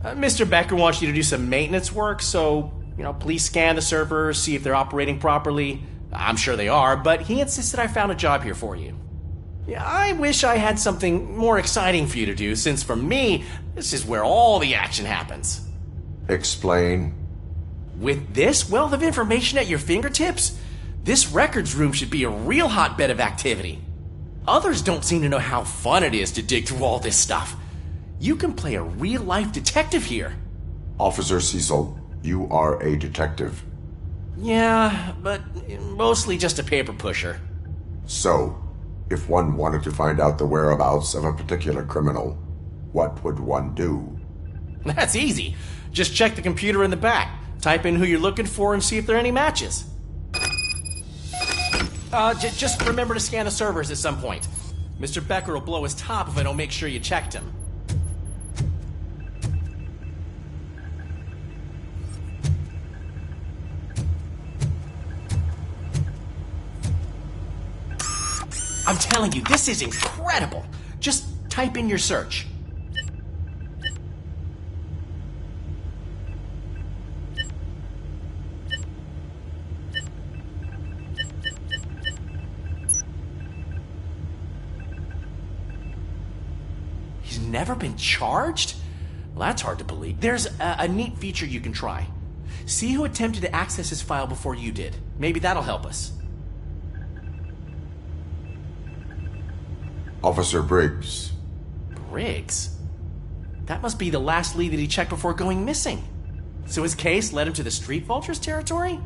Speaker 19: Mr. Becker wants you to do some maintenance work, so, please scan the servers, see if they're operating properly. I'm sure they are, but he insisted I found a job here for you. Yeah, I wish I had something more exciting for you to do, since for me, this is where all the action happens.
Speaker 1: Explain.
Speaker 19: With this wealth of information at your fingertips, this records room should be a real hotbed of activity. Others don't seem to know how fun it is to dig through all this stuff. You can play a real-life detective here.
Speaker 1: Officer Cecil, you are a detective.
Speaker 19: Yeah, but mostly just a paper pusher.
Speaker 1: So, if one wanted to find out the whereabouts of a particular criminal, what would one do?
Speaker 19: That's easy. Just check the computer in the back, type in who you're looking for, and see if there are any matches. Just remember to scan the servers at some point. Mr. Becker will blow his top if I don't make sure you checked him. I'm telling you, this is incredible. Just type in your search. He's never been charged? Well, that's hard to believe. There's a neat feature you can try. See who attempted to access his file before you did. Maybe that'll help us.
Speaker 1: Officer Briggs.
Speaker 19: Briggs? That must be the last lead that he checked before going missing. So his case led him to the Street Vultures territory?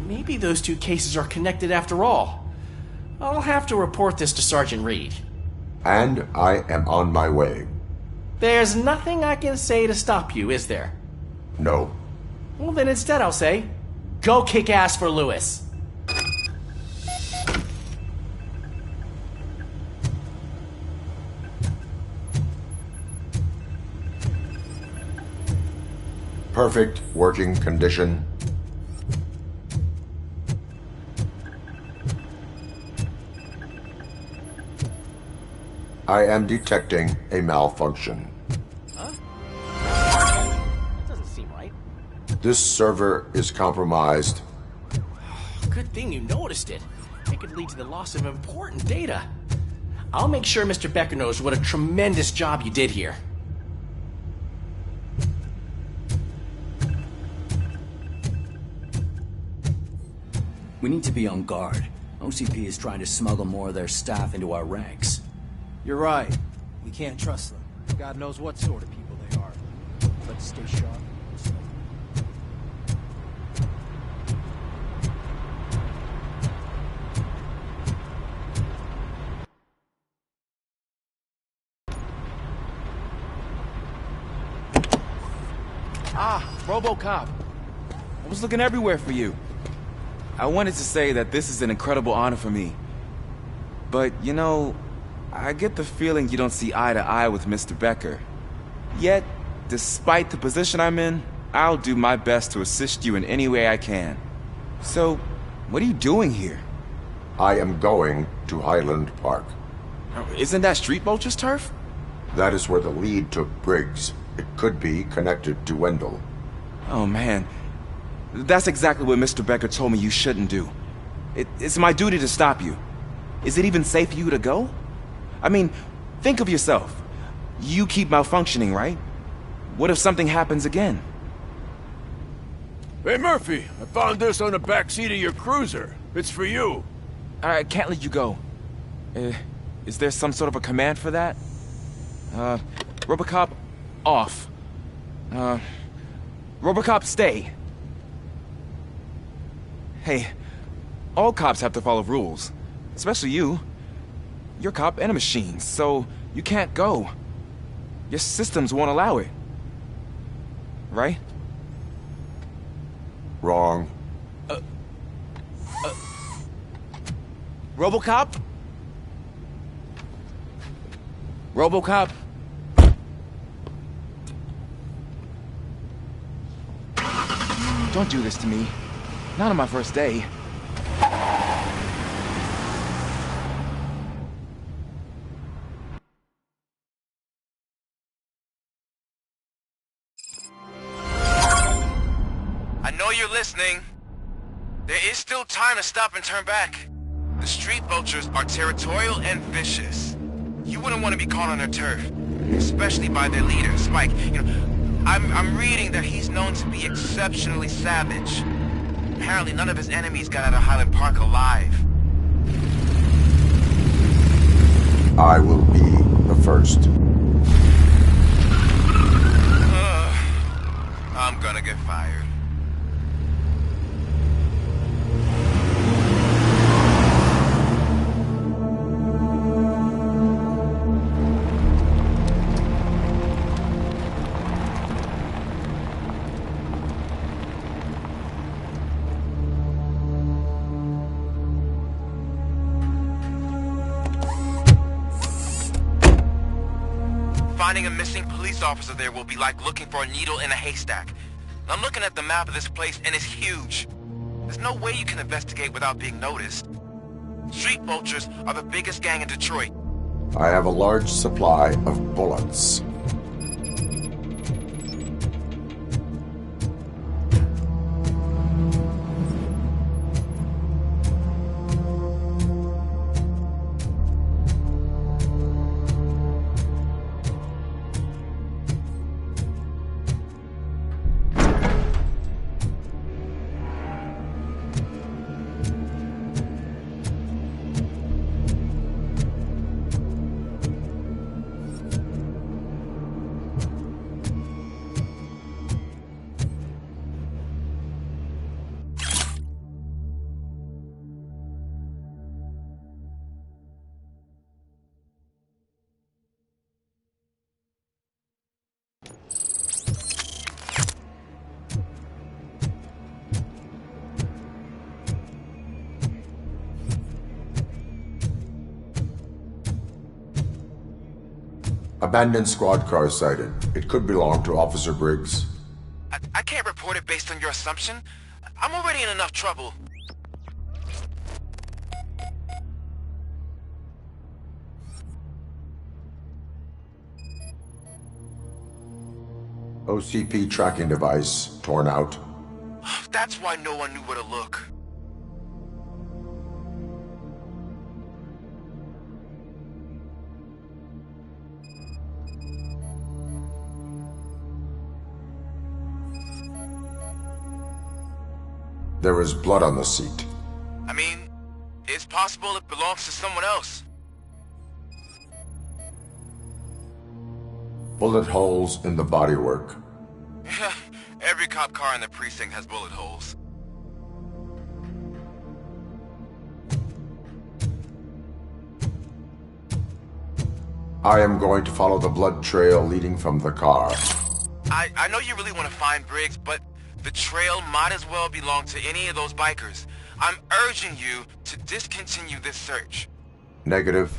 Speaker 19: Maybe those two cases are connected after all. I'll have to report this to Sergeant Reed.
Speaker 1: And I am on my way.
Speaker 19: There's nothing I can say to stop you, is there?
Speaker 1: No.
Speaker 19: Well, then instead I'll say, go kick ass for Lewis.
Speaker 1: Perfect working condition. I am detecting a malfunction.
Speaker 19: Huh? That doesn't seem right.
Speaker 1: This server is compromised.
Speaker 19: Good thing you noticed it. It could lead to the loss of important data. I'll make sure Mr. Becker knows what a tremendous job you did here.
Speaker 20: We need to be on guard. OCP is trying to smuggle more of their staff into our ranks.
Speaker 21: You're right. We can't trust them. God knows what sort of people they are. Let's stay sharp.
Speaker 18: Ah, Robocop. I was looking everywhere for you. I wanted to say that this is an incredible honor for me. But, you know, I get the feeling you don't see eye to eye with Mr. Becker. Yet, despite the position I'm in, I'll do my best to assist you in any way I can. So, what are you doing here?
Speaker 1: I am going to Highland Park.
Speaker 18: Isn't that Street Vulture's turf?
Speaker 1: That is where the lead took Briggs. It could be connected to Wendell.
Speaker 18: Oh, man. That's exactly what Mr. Becker told me you shouldn't do. It's my duty to stop you. Is it even safe for you to go? I mean, think of yourself. You keep malfunctioning, right? What if something happens again?
Speaker 22: Hey, Murphy, I found this on the back seat of your cruiser. It's for you.
Speaker 18: I can't let you go. Is there some sort of a command for that? Robocop, off. Robocop, stay. Hey, all cops have to follow rules. Especially you. You're a cop and a machine, so you can't go. Your systems won't allow it. Right?
Speaker 1: Wrong.
Speaker 18: Robocop? Robocop? Don't do this to me. Not on my first day.
Speaker 8: I know you're listening. There is still time to stop and turn back. The Street Vultures are territorial and vicious. You wouldn't want to be caught on their turf, especially by their leader, Spike. You know, I'm reading that he's known to be exceptionally savage. Apparently none of his enemies got out of Highland Park alive.
Speaker 1: I will be the first.
Speaker 8: I'm gonna get fired. Finding a missing police officer there will be like looking for a needle in a haystack. I'm looking at the map of this place and it's huge. There's no way you can investigate without being noticed. Street Vultures are the biggest gang in Detroit.
Speaker 1: I have a large supply of bullets. Abandoned squad car sighted. It could belong to Officer Briggs.
Speaker 8: I can't report it based on your assumption. I'm already in enough trouble.
Speaker 1: OCP tracking device torn out.
Speaker 8: That's why no one knew where to look.
Speaker 1: There is blood on the seat.
Speaker 8: I mean, it's possible it belongs to someone else.
Speaker 1: Bullet holes in the bodywork.
Speaker 8: Every cop car in the precinct has bullet holes.
Speaker 1: I am going to follow the blood trail leading from the car.
Speaker 8: I know you really want to find Briggs, but the trail might as well belong to any of those bikers. I'm urging you to discontinue this search.
Speaker 1: Negative.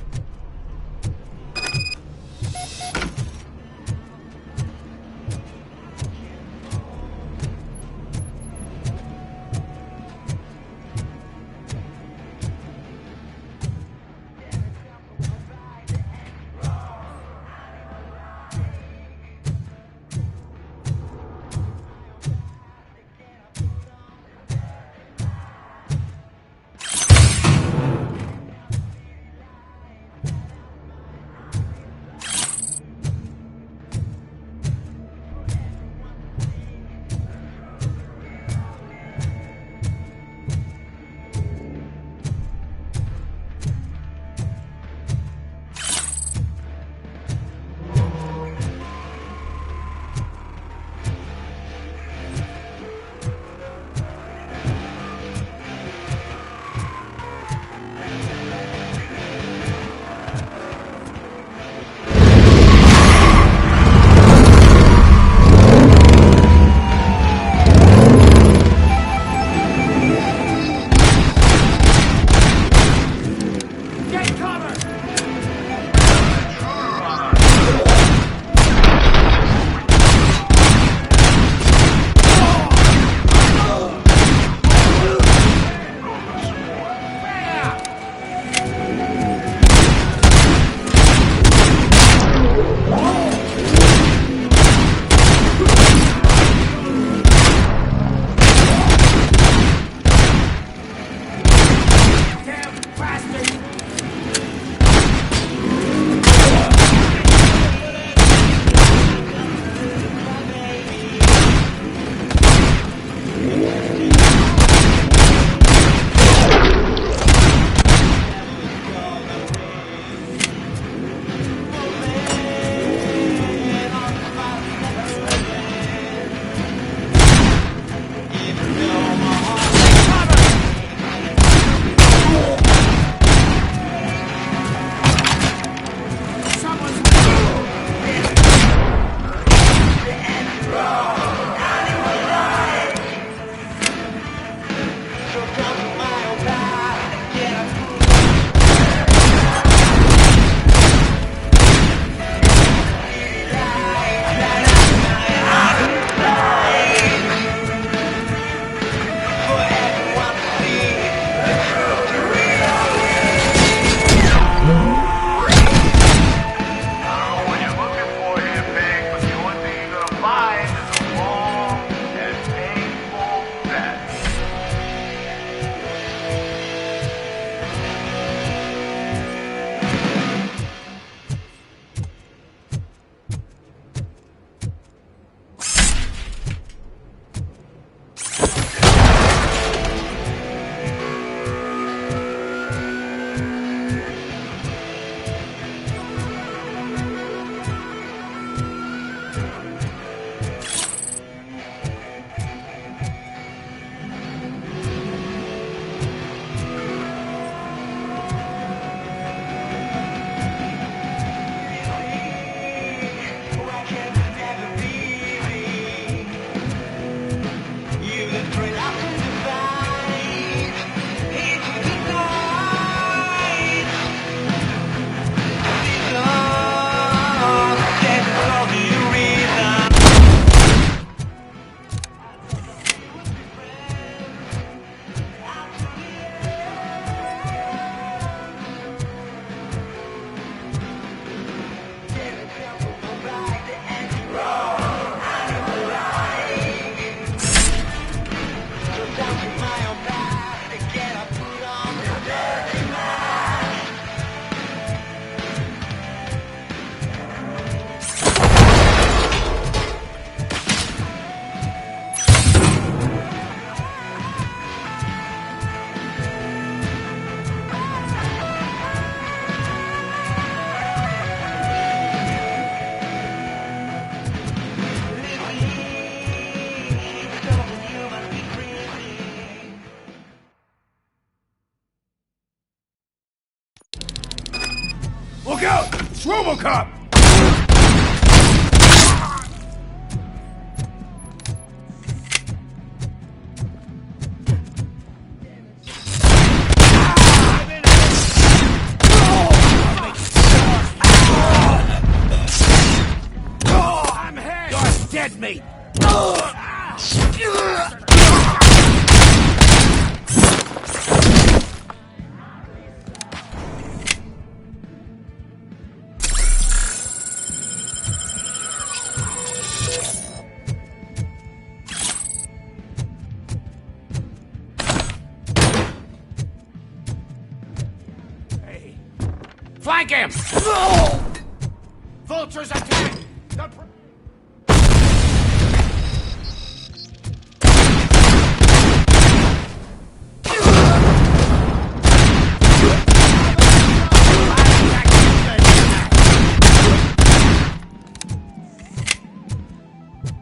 Speaker 3: It's Robocop! I'm hit! You're dead, mate! Flank him! Vultures attack!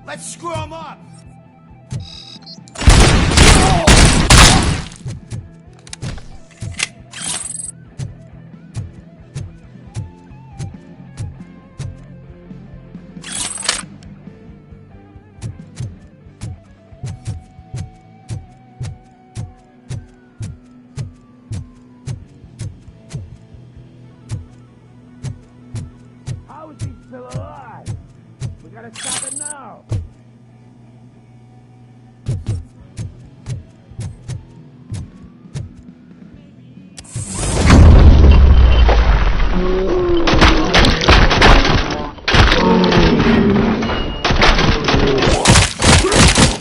Speaker 3: Let's screw him up! How is he still alive? We gotta stop it now!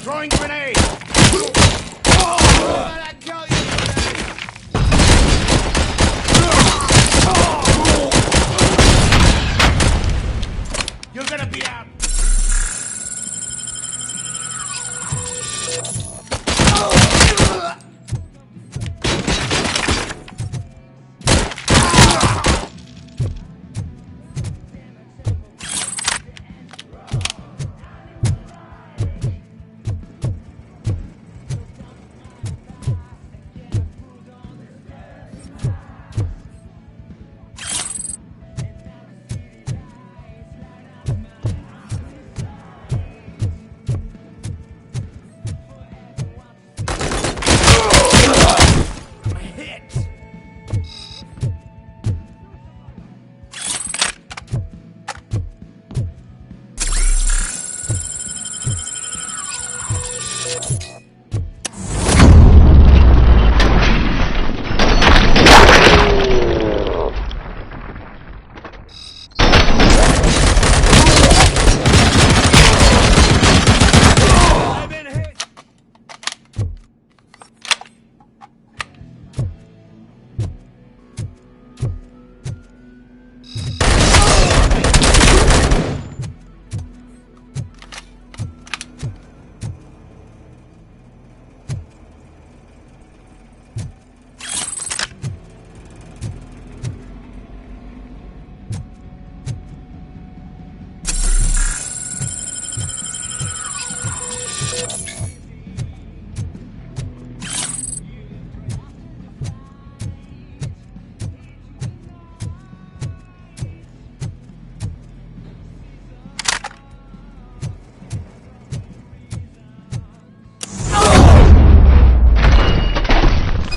Speaker 3: Throwing grenade! You're gonna be out!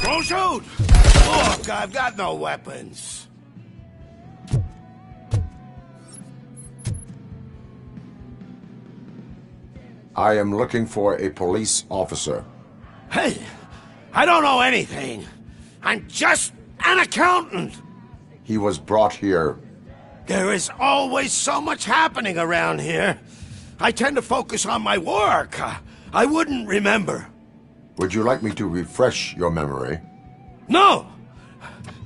Speaker 3: Don't shoot! Look, I've got no weapons.
Speaker 1: I am looking for a police officer.
Speaker 3: Hey, I don't know anything. I'm just an accountant.
Speaker 1: He was brought here.
Speaker 3: There is always so much happening around here. I tend to focus on my work. I wouldn't remember.
Speaker 1: Would you like me to refresh your memory?
Speaker 3: No!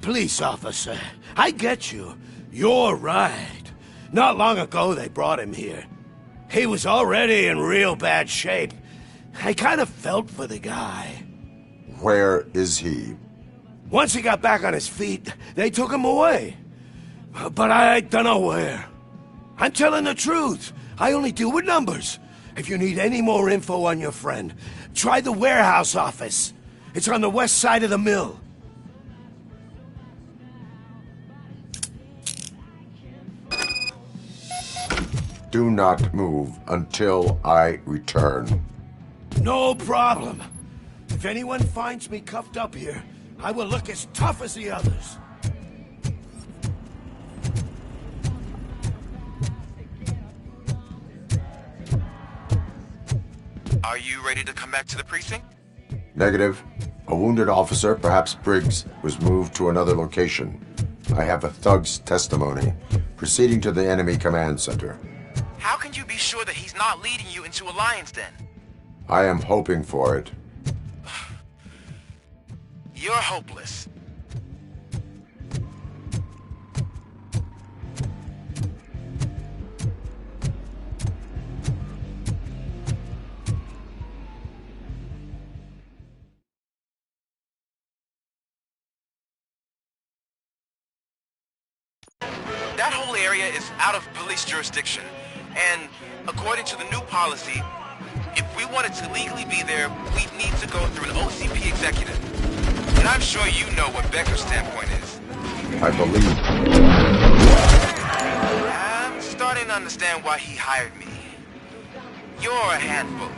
Speaker 3: Police officer, I get you. You're right. Not long ago they brought him here. He was already in real bad shape. I kind of felt for the guy.
Speaker 1: Where is he?
Speaker 3: Once he got back on his feet, they took him away. But I don't know where. I'm telling the truth. I only deal with numbers. If you need any more info on your friend, try the warehouse office. It's on the west side of the mill.
Speaker 1: Do not move until I return.
Speaker 3: No problem. If anyone finds me cuffed up here, I will look as tough as the others.
Speaker 8: Are you ready to come back to the precinct?
Speaker 1: Negative. A wounded officer, perhaps Briggs, was moved to another location. I have a thug's testimony, proceeding to the enemy command center.
Speaker 8: How can you be sure that he's not leading you into a lion's den?
Speaker 1: I am hoping for it.
Speaker 8: You're hopeless. That whole area is out of police jurisdiction, and according to the new policy, if we wanted to legally be there, we'd need to go through an OCP executive. And I'm sure you know what Becker's standpoint is.
Speaker 1: I believe.
Speaker 8: I'm starting to understand why he hired me. You're a handful.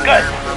Speaker 3: Good.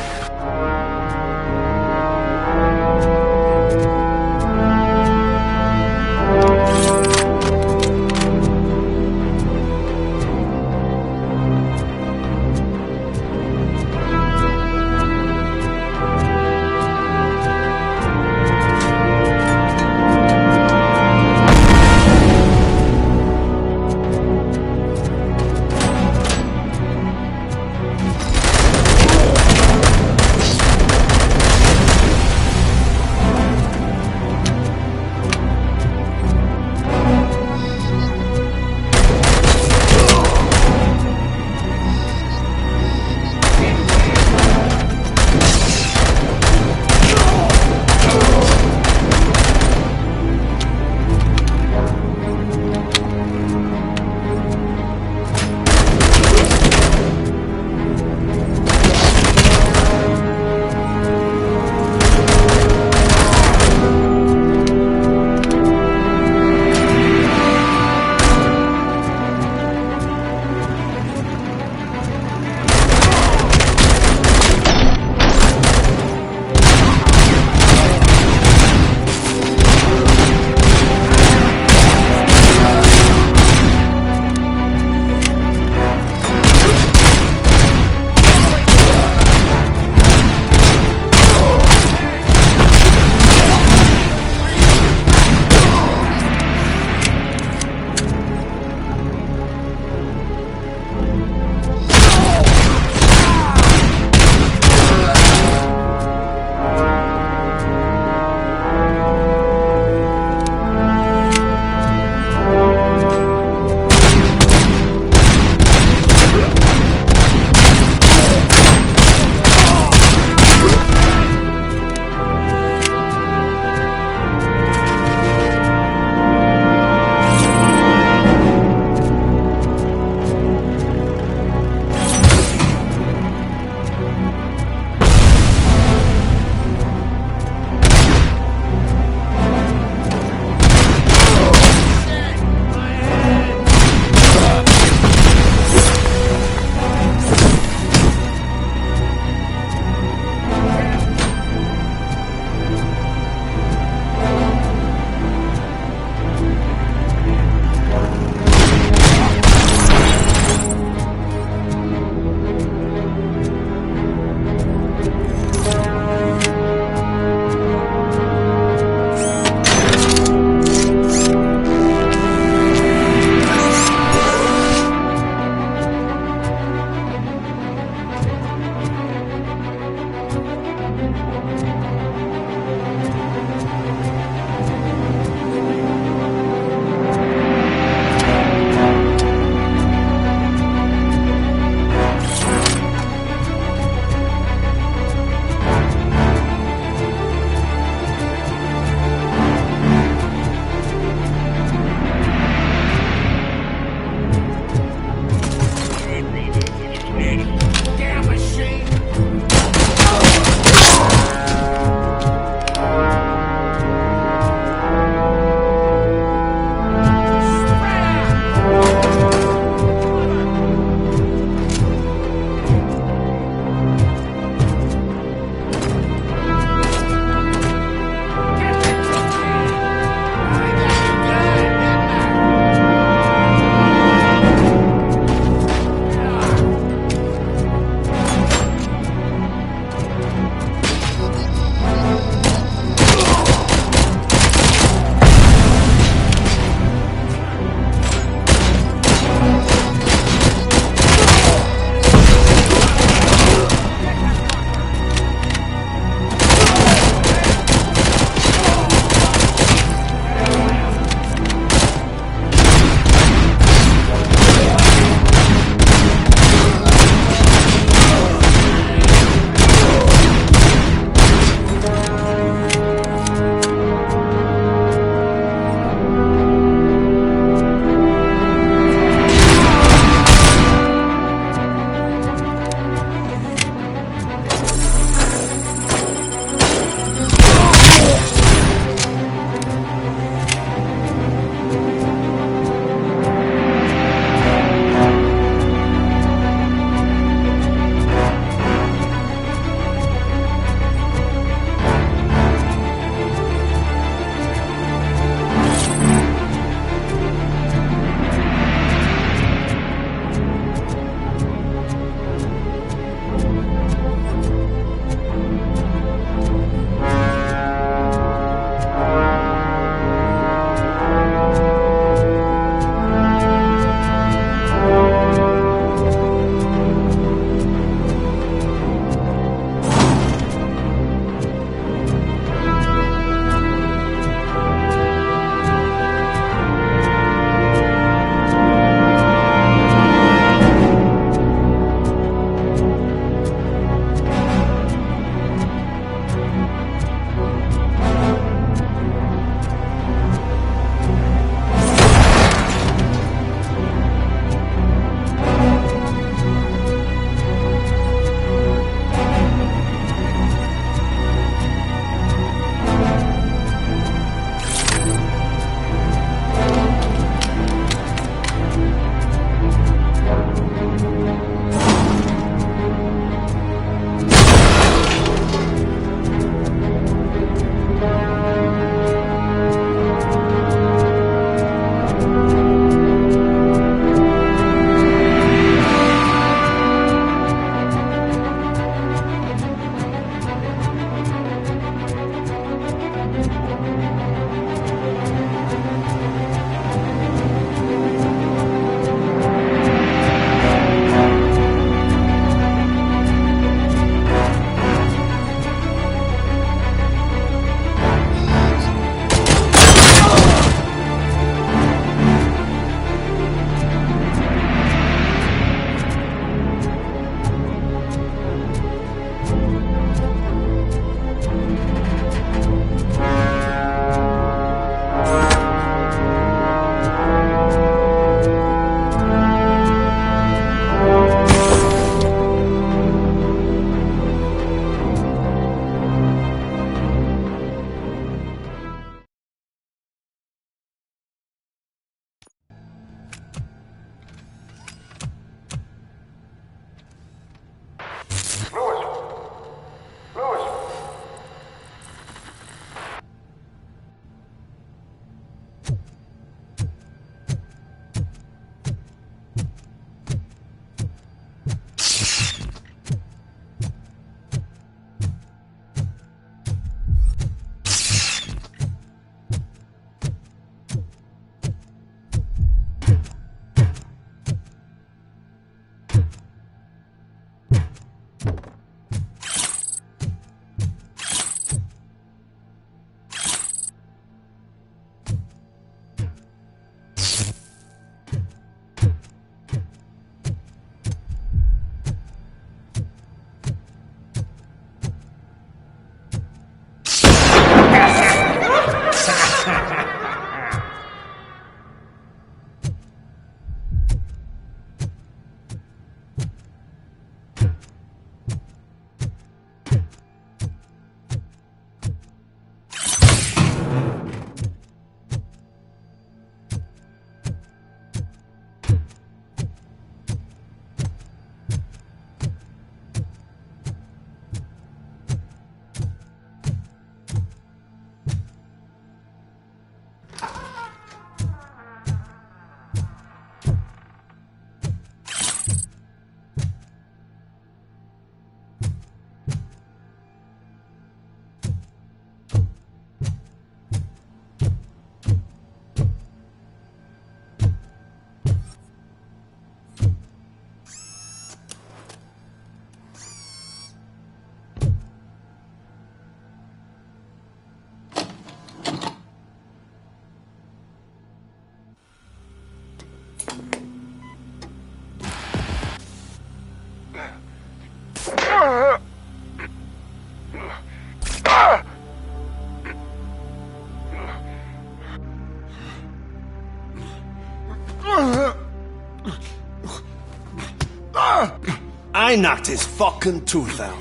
Speaker 2: I knocked his fucking tooth out.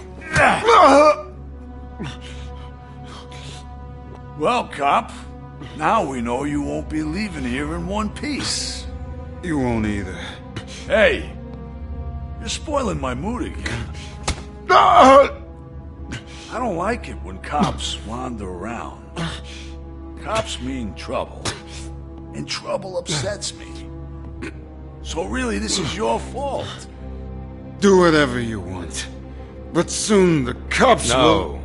Speaker 5: Well, cop, now we know you won't be leaving here in one piece.
Speaker 23: You won't either.
Speaker 5: Hey, you're spoiling my mood again. I don't like it when cops wander around. Cops mean trouble, and trouble upsets me. So really, this is your fault.
Speaker 23: Do whatever you want. But soon the cops will...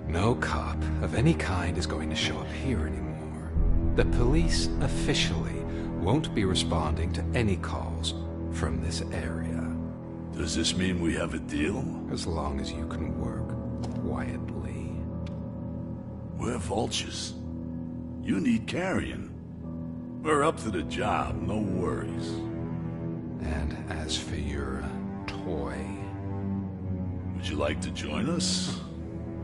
Speaker 9: No cop of any kind is going to show up here anymore. The police officially won't be responding to any calls from this area.
Speaker 5: Does this mean we have a deal?
Speaker 9: As long as you can work quietly.
Speaker 5: We're vultures. You need carrying. We're up to the job, no worries.
Speaker 9: And as for your toy...
Speaker 5: Would you like to join us?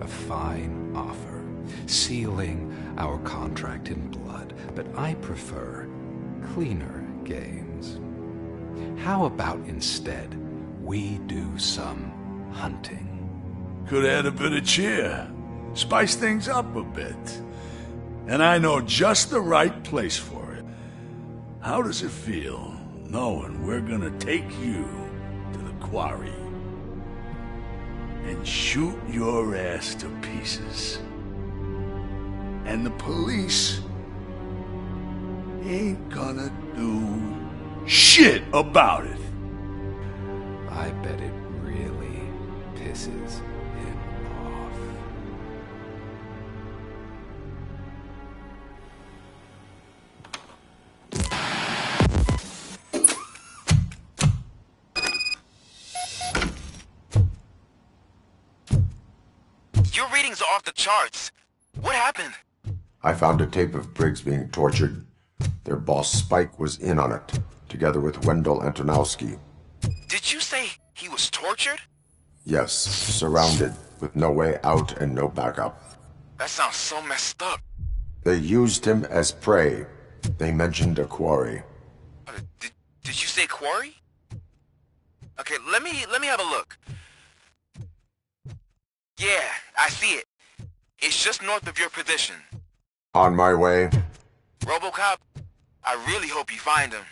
Speaker 9: A fine offer, sealing our contract in blood, but I prefer cleaner games. How about instead we do some hunting?
Speaker 5: Could add a bit of cheer, spice things up a bit. And I know just the right place for it. How does it feel knowing we're gonna take you to the quarry and shoot your ass to pieces? And the police ain't gonna do shit about it.
Speaker 9: I bet it really pisses him off.
Speaker 11: Your readings are off the charts. What happened?
Speaker 1: I found a tape of Briggs being tortured. Their boss Spike was in on it, together with Wendell Antonowski.
Speaker 11: Did you say he was tortured?
Speaker 1: Yes, surrounded, with no way out and no backup.
Speaker 11: That sounds so messed up.
Speaker 1: They used him as prey. They mentioned a quarry.
Speaker 11: Did you say quarry? Okay, let me have a look. Yeah, I see it. It's just north of your position.
Speaker 1: On my way.
Speaker 11: Robocop, I really hope you find him.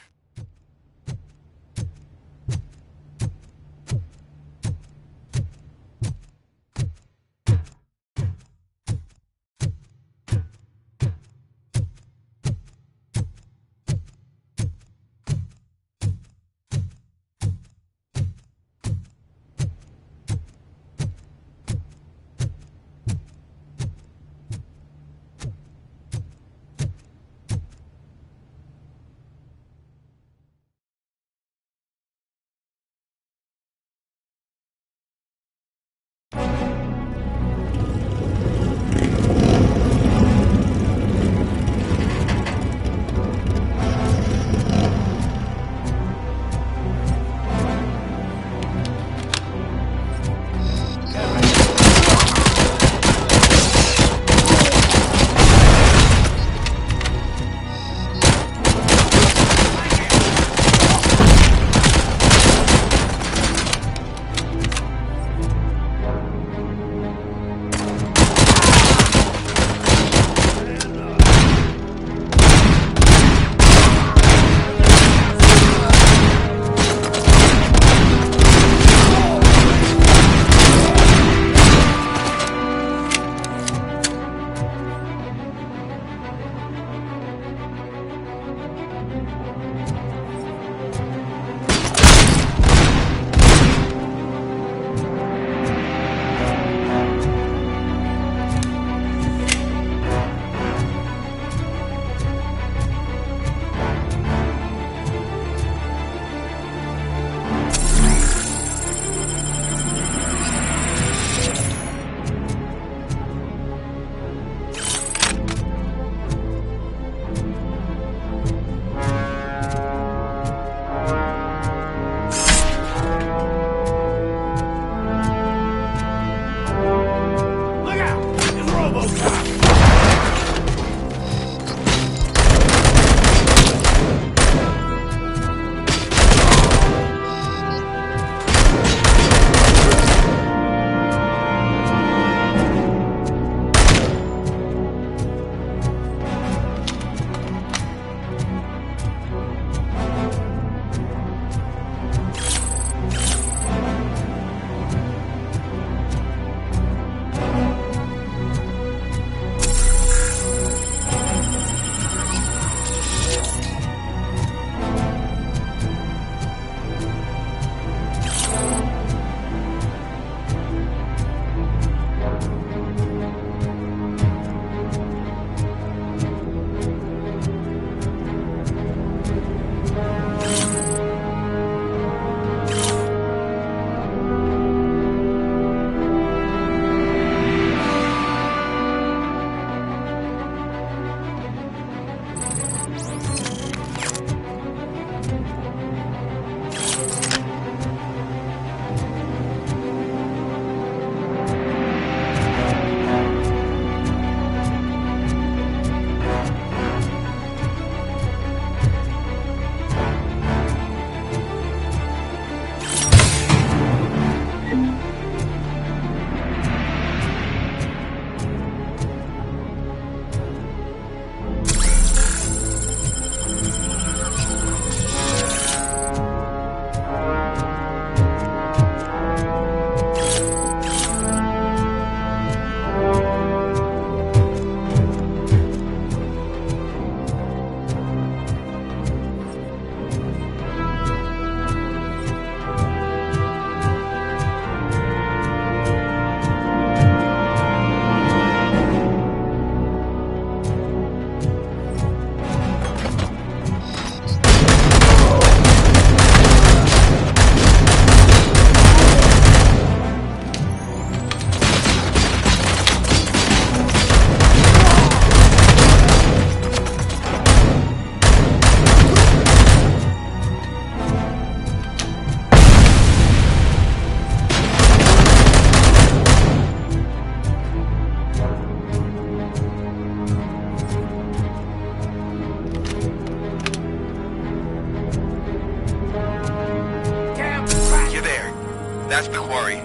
Speaker 8: That's the quarry.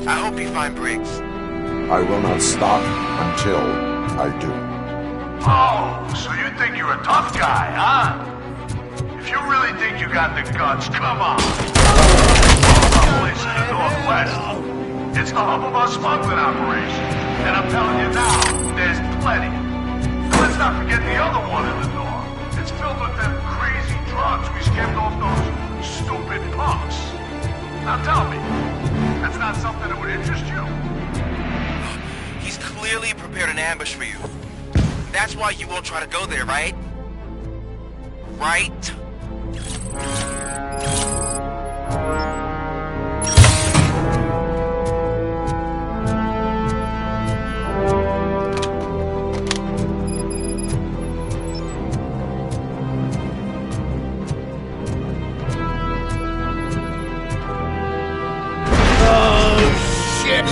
Speaker 8: I hope you find Briggs.
Speaker 1: I will not stop until I do.
Speaker 6: Oh, so you think you're a tough guy, huh? If you really think you got the guts, come on. Our place in the Northwest. It's the hub of our smuggling operation. And I'm telling you now, there's plenty. Let's not forget the other one in the north. It's filled with them crazy drugs we skimmed off those stupid punks. Now tell me, that's not something that would interest you?
Speaker 8: He's clearly prepared an ambush for you. That's why you won't try to go there, right? Right?
Speaker 3: Oh, shit!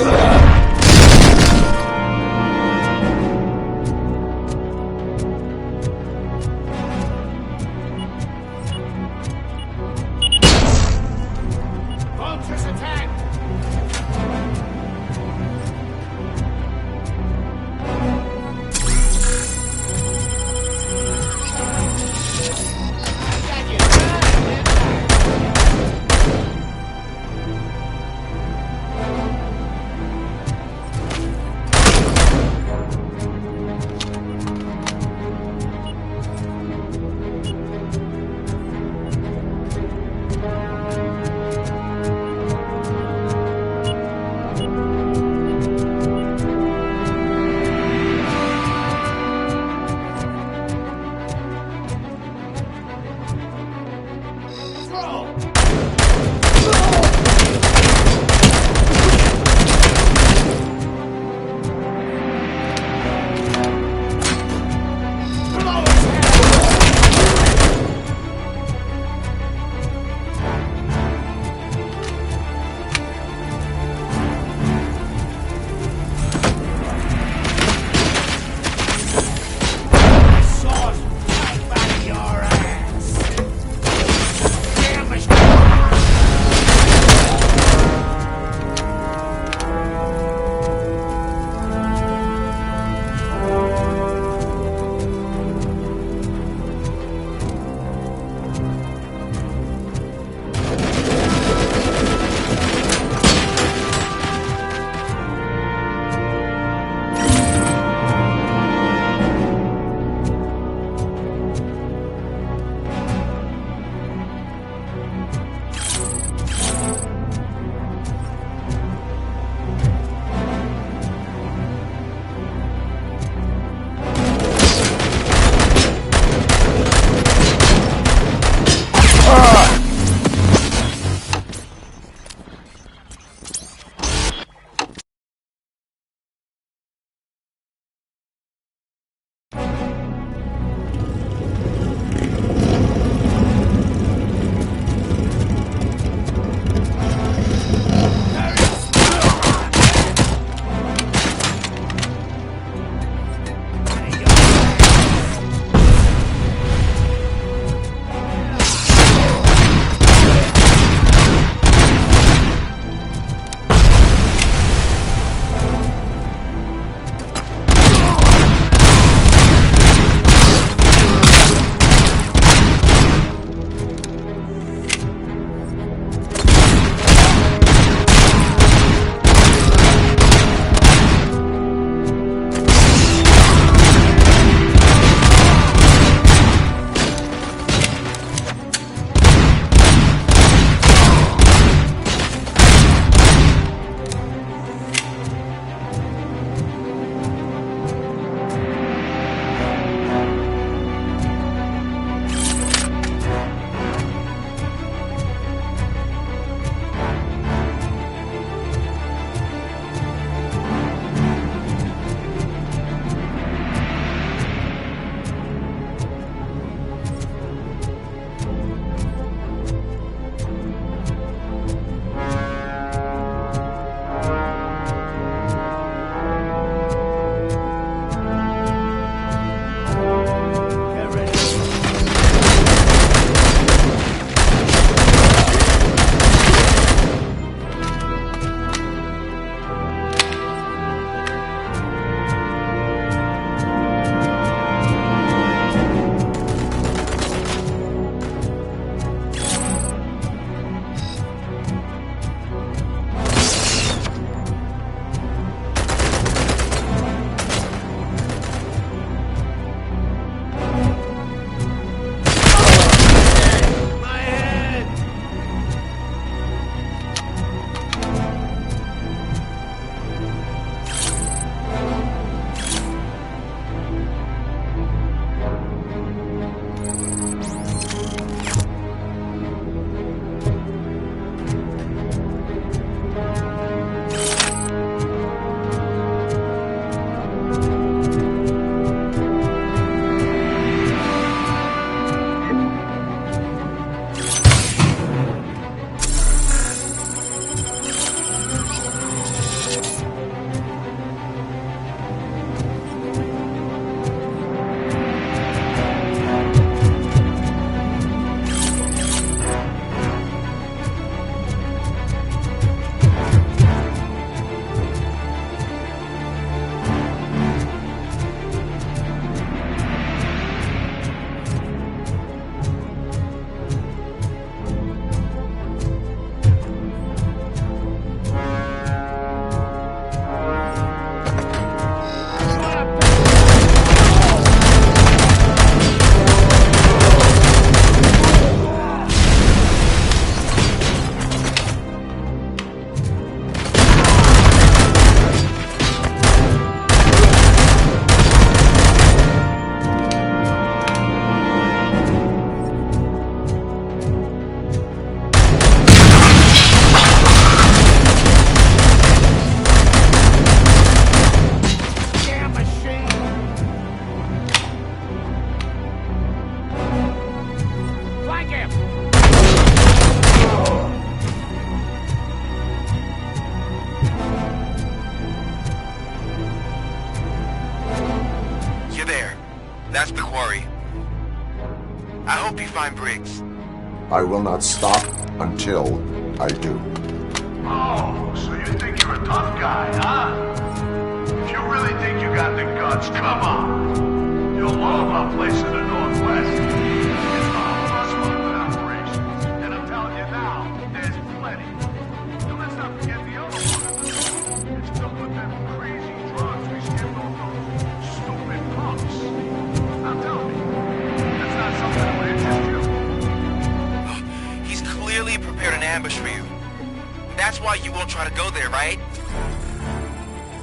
Speaker 8: Briggs.
Speaker 1: I will not stop until I do.
Speaker 6: Oh, so you think you're a tough guy, huh? If you really think you got the guts, come on. You'll love our place in the Northwest. It's the home operations, and I'm telling you now, there's plenty. And let's not forget the other one. It's filled with them crazy drugs we skipped off those stupid punks. Now tell me, that's not something that would interest you?
Speaker 8: He's clearly prepared an ambush for you. That's why you won't try to go there, right?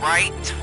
Speaker 8: Right?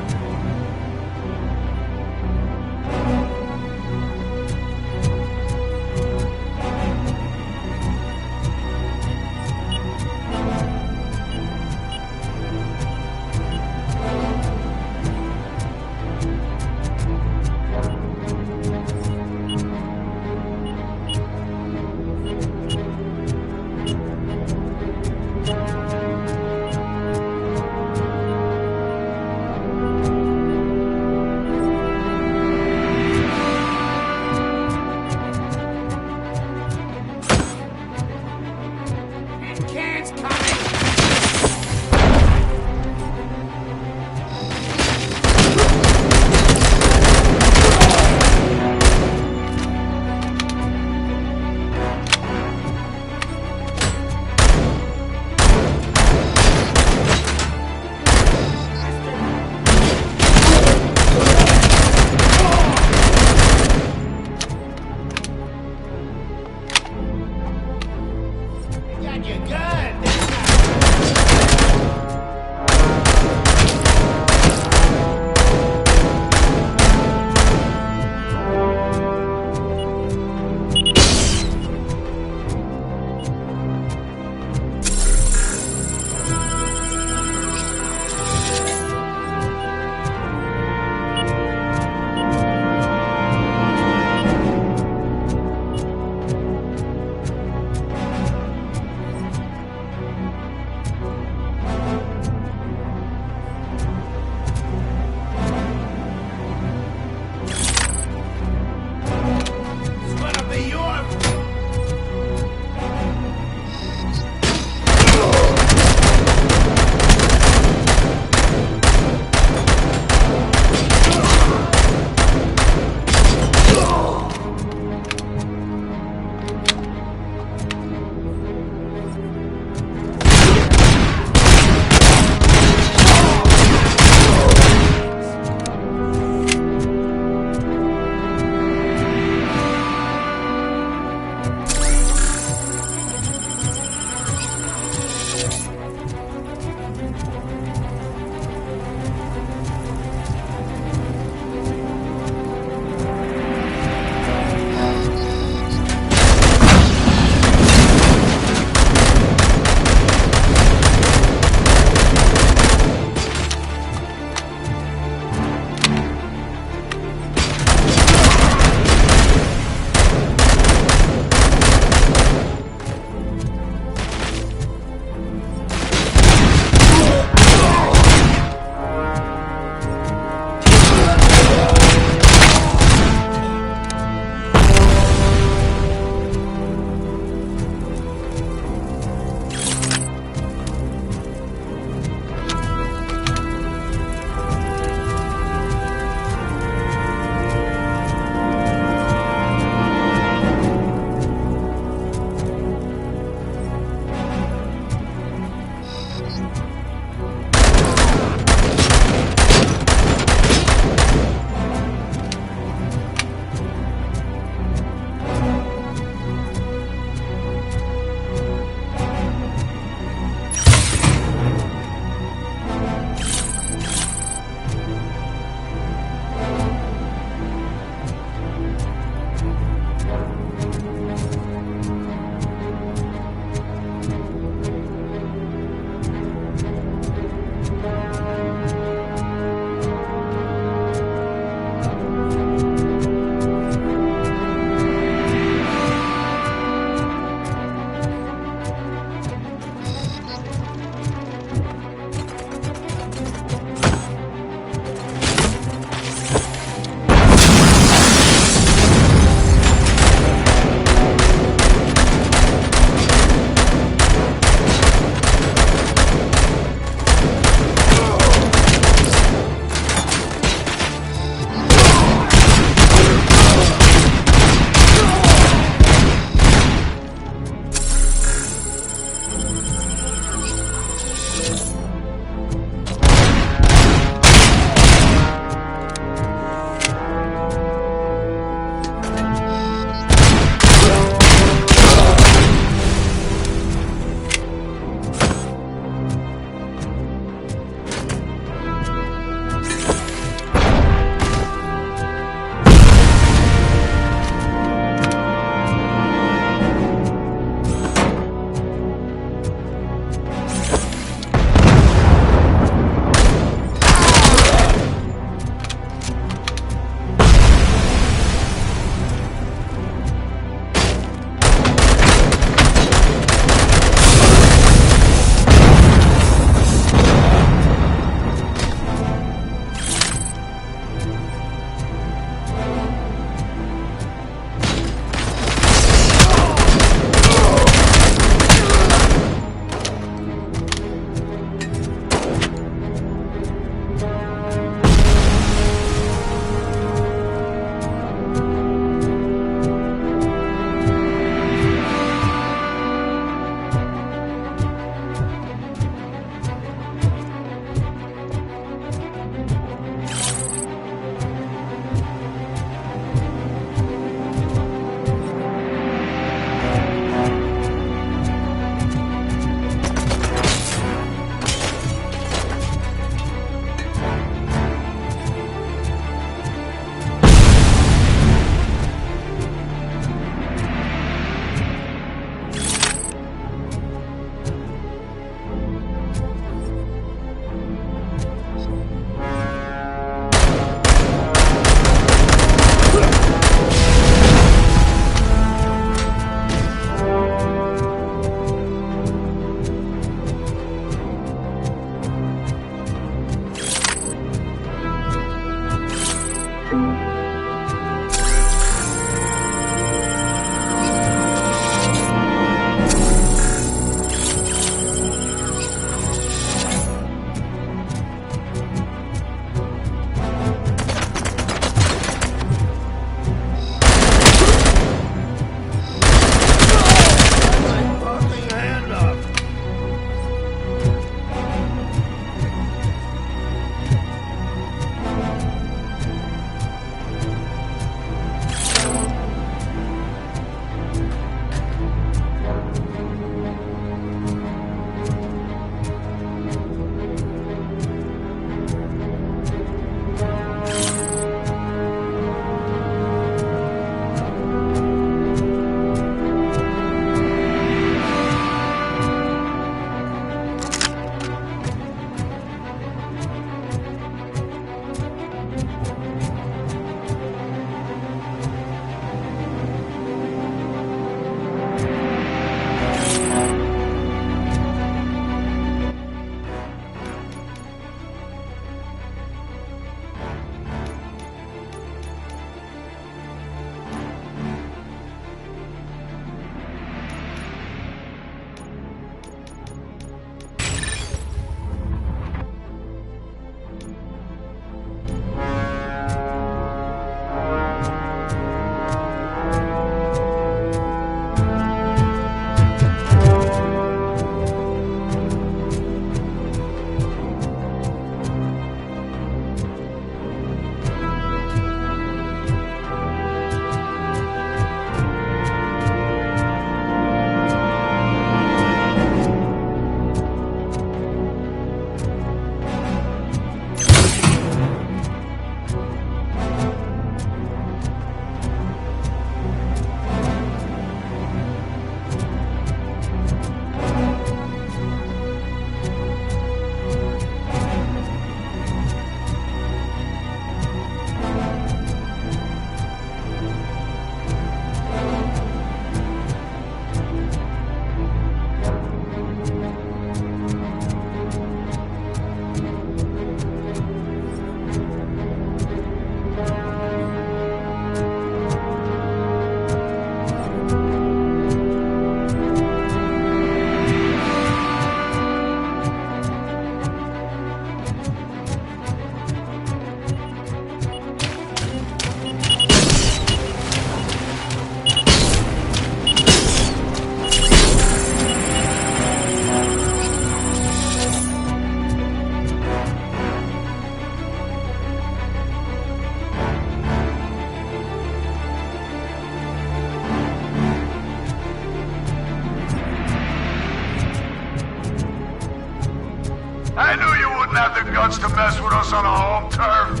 Speaker 6: guts to mess with us on our home turf?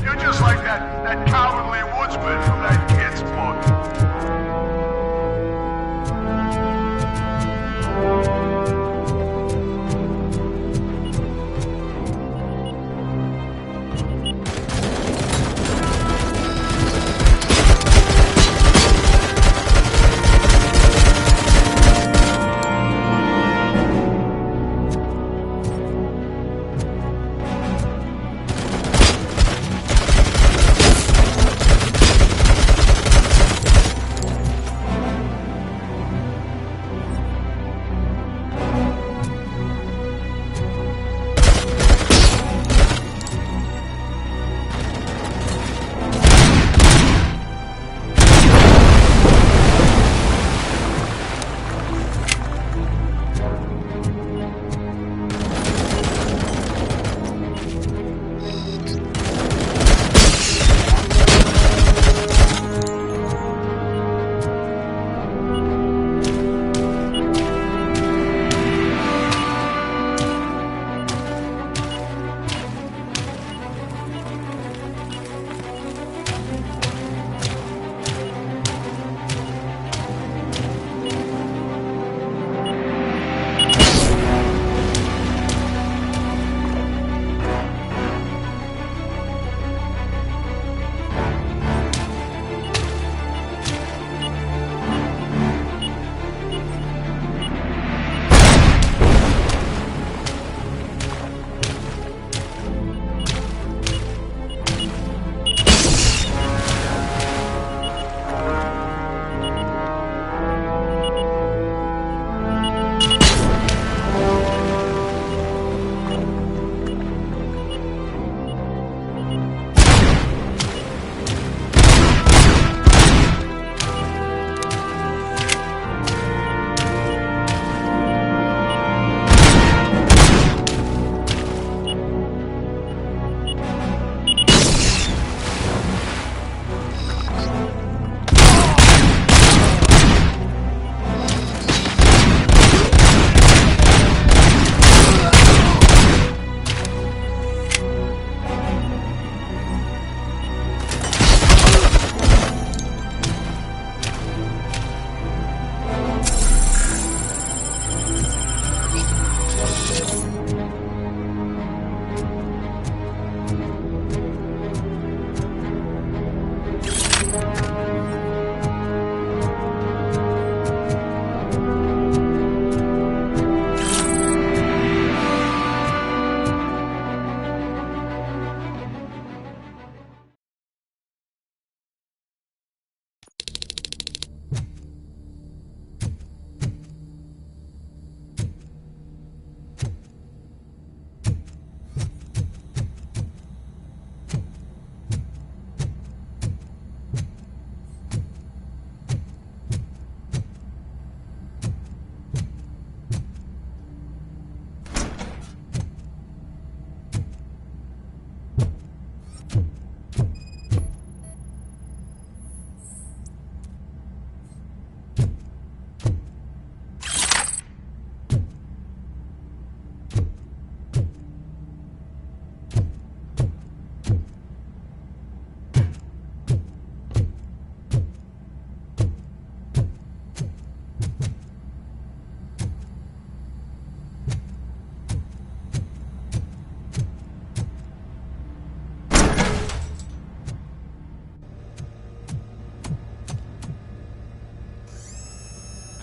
Speaker 6: You're just like that cowardly woodsman from that kid's book.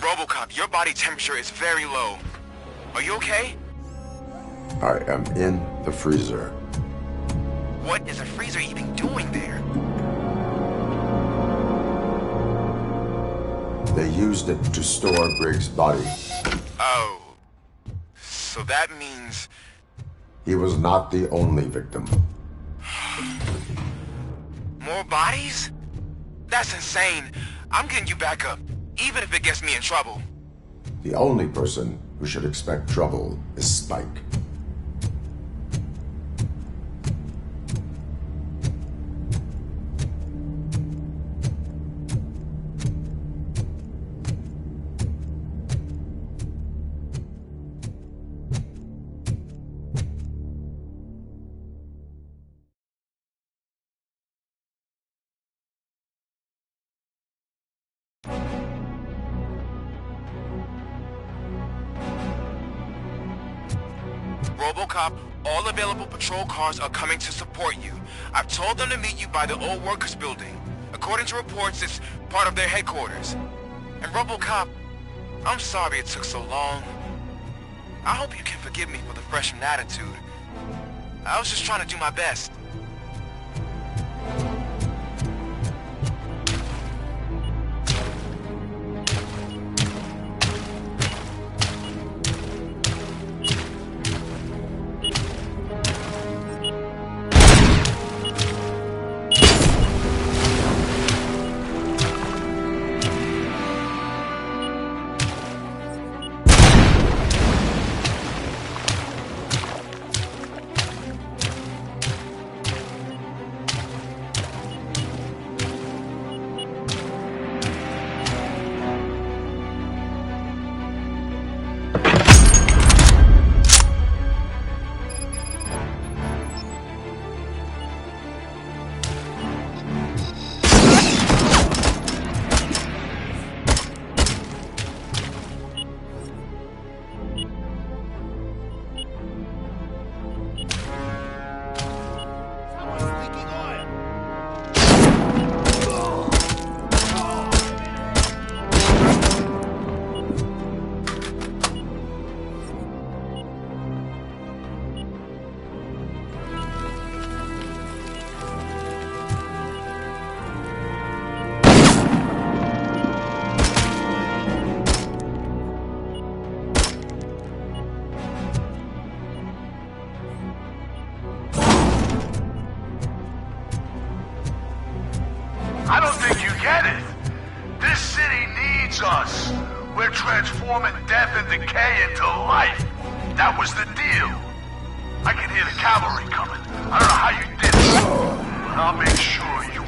Speaker 8: Robocop, your body temperature is very low. Are you okay?
Speaker 1: I am in the freezer.
Speaker 8: What is a freezer even doing there?
Speaker 1: They used it to store Briggs' body.
Speaker 8: Oh. So that means...
Speaker 1: He was not the only victim.
Speaker 8: More bodies? That's insane. I'm getting you back up, even if it gets me in trouble.
Speaker 1: The only person who should expect trouble is Spike.
Speaker 8: Robocop, all available patrol cars are coming to support you. I've told them to meet you by the old workers building. According to reports, it's part of their headquarters. And Robocop, I'm sorry it took so long. I hope you can forgive me for the freshman attitude. I was just trying to do my best.
Speaker 6: I don't think you get it. This city needs us. We're transforming death and decay into life. That was the deal. I can hear the cavalry coming. I don't know how you did it, but I'll make sure you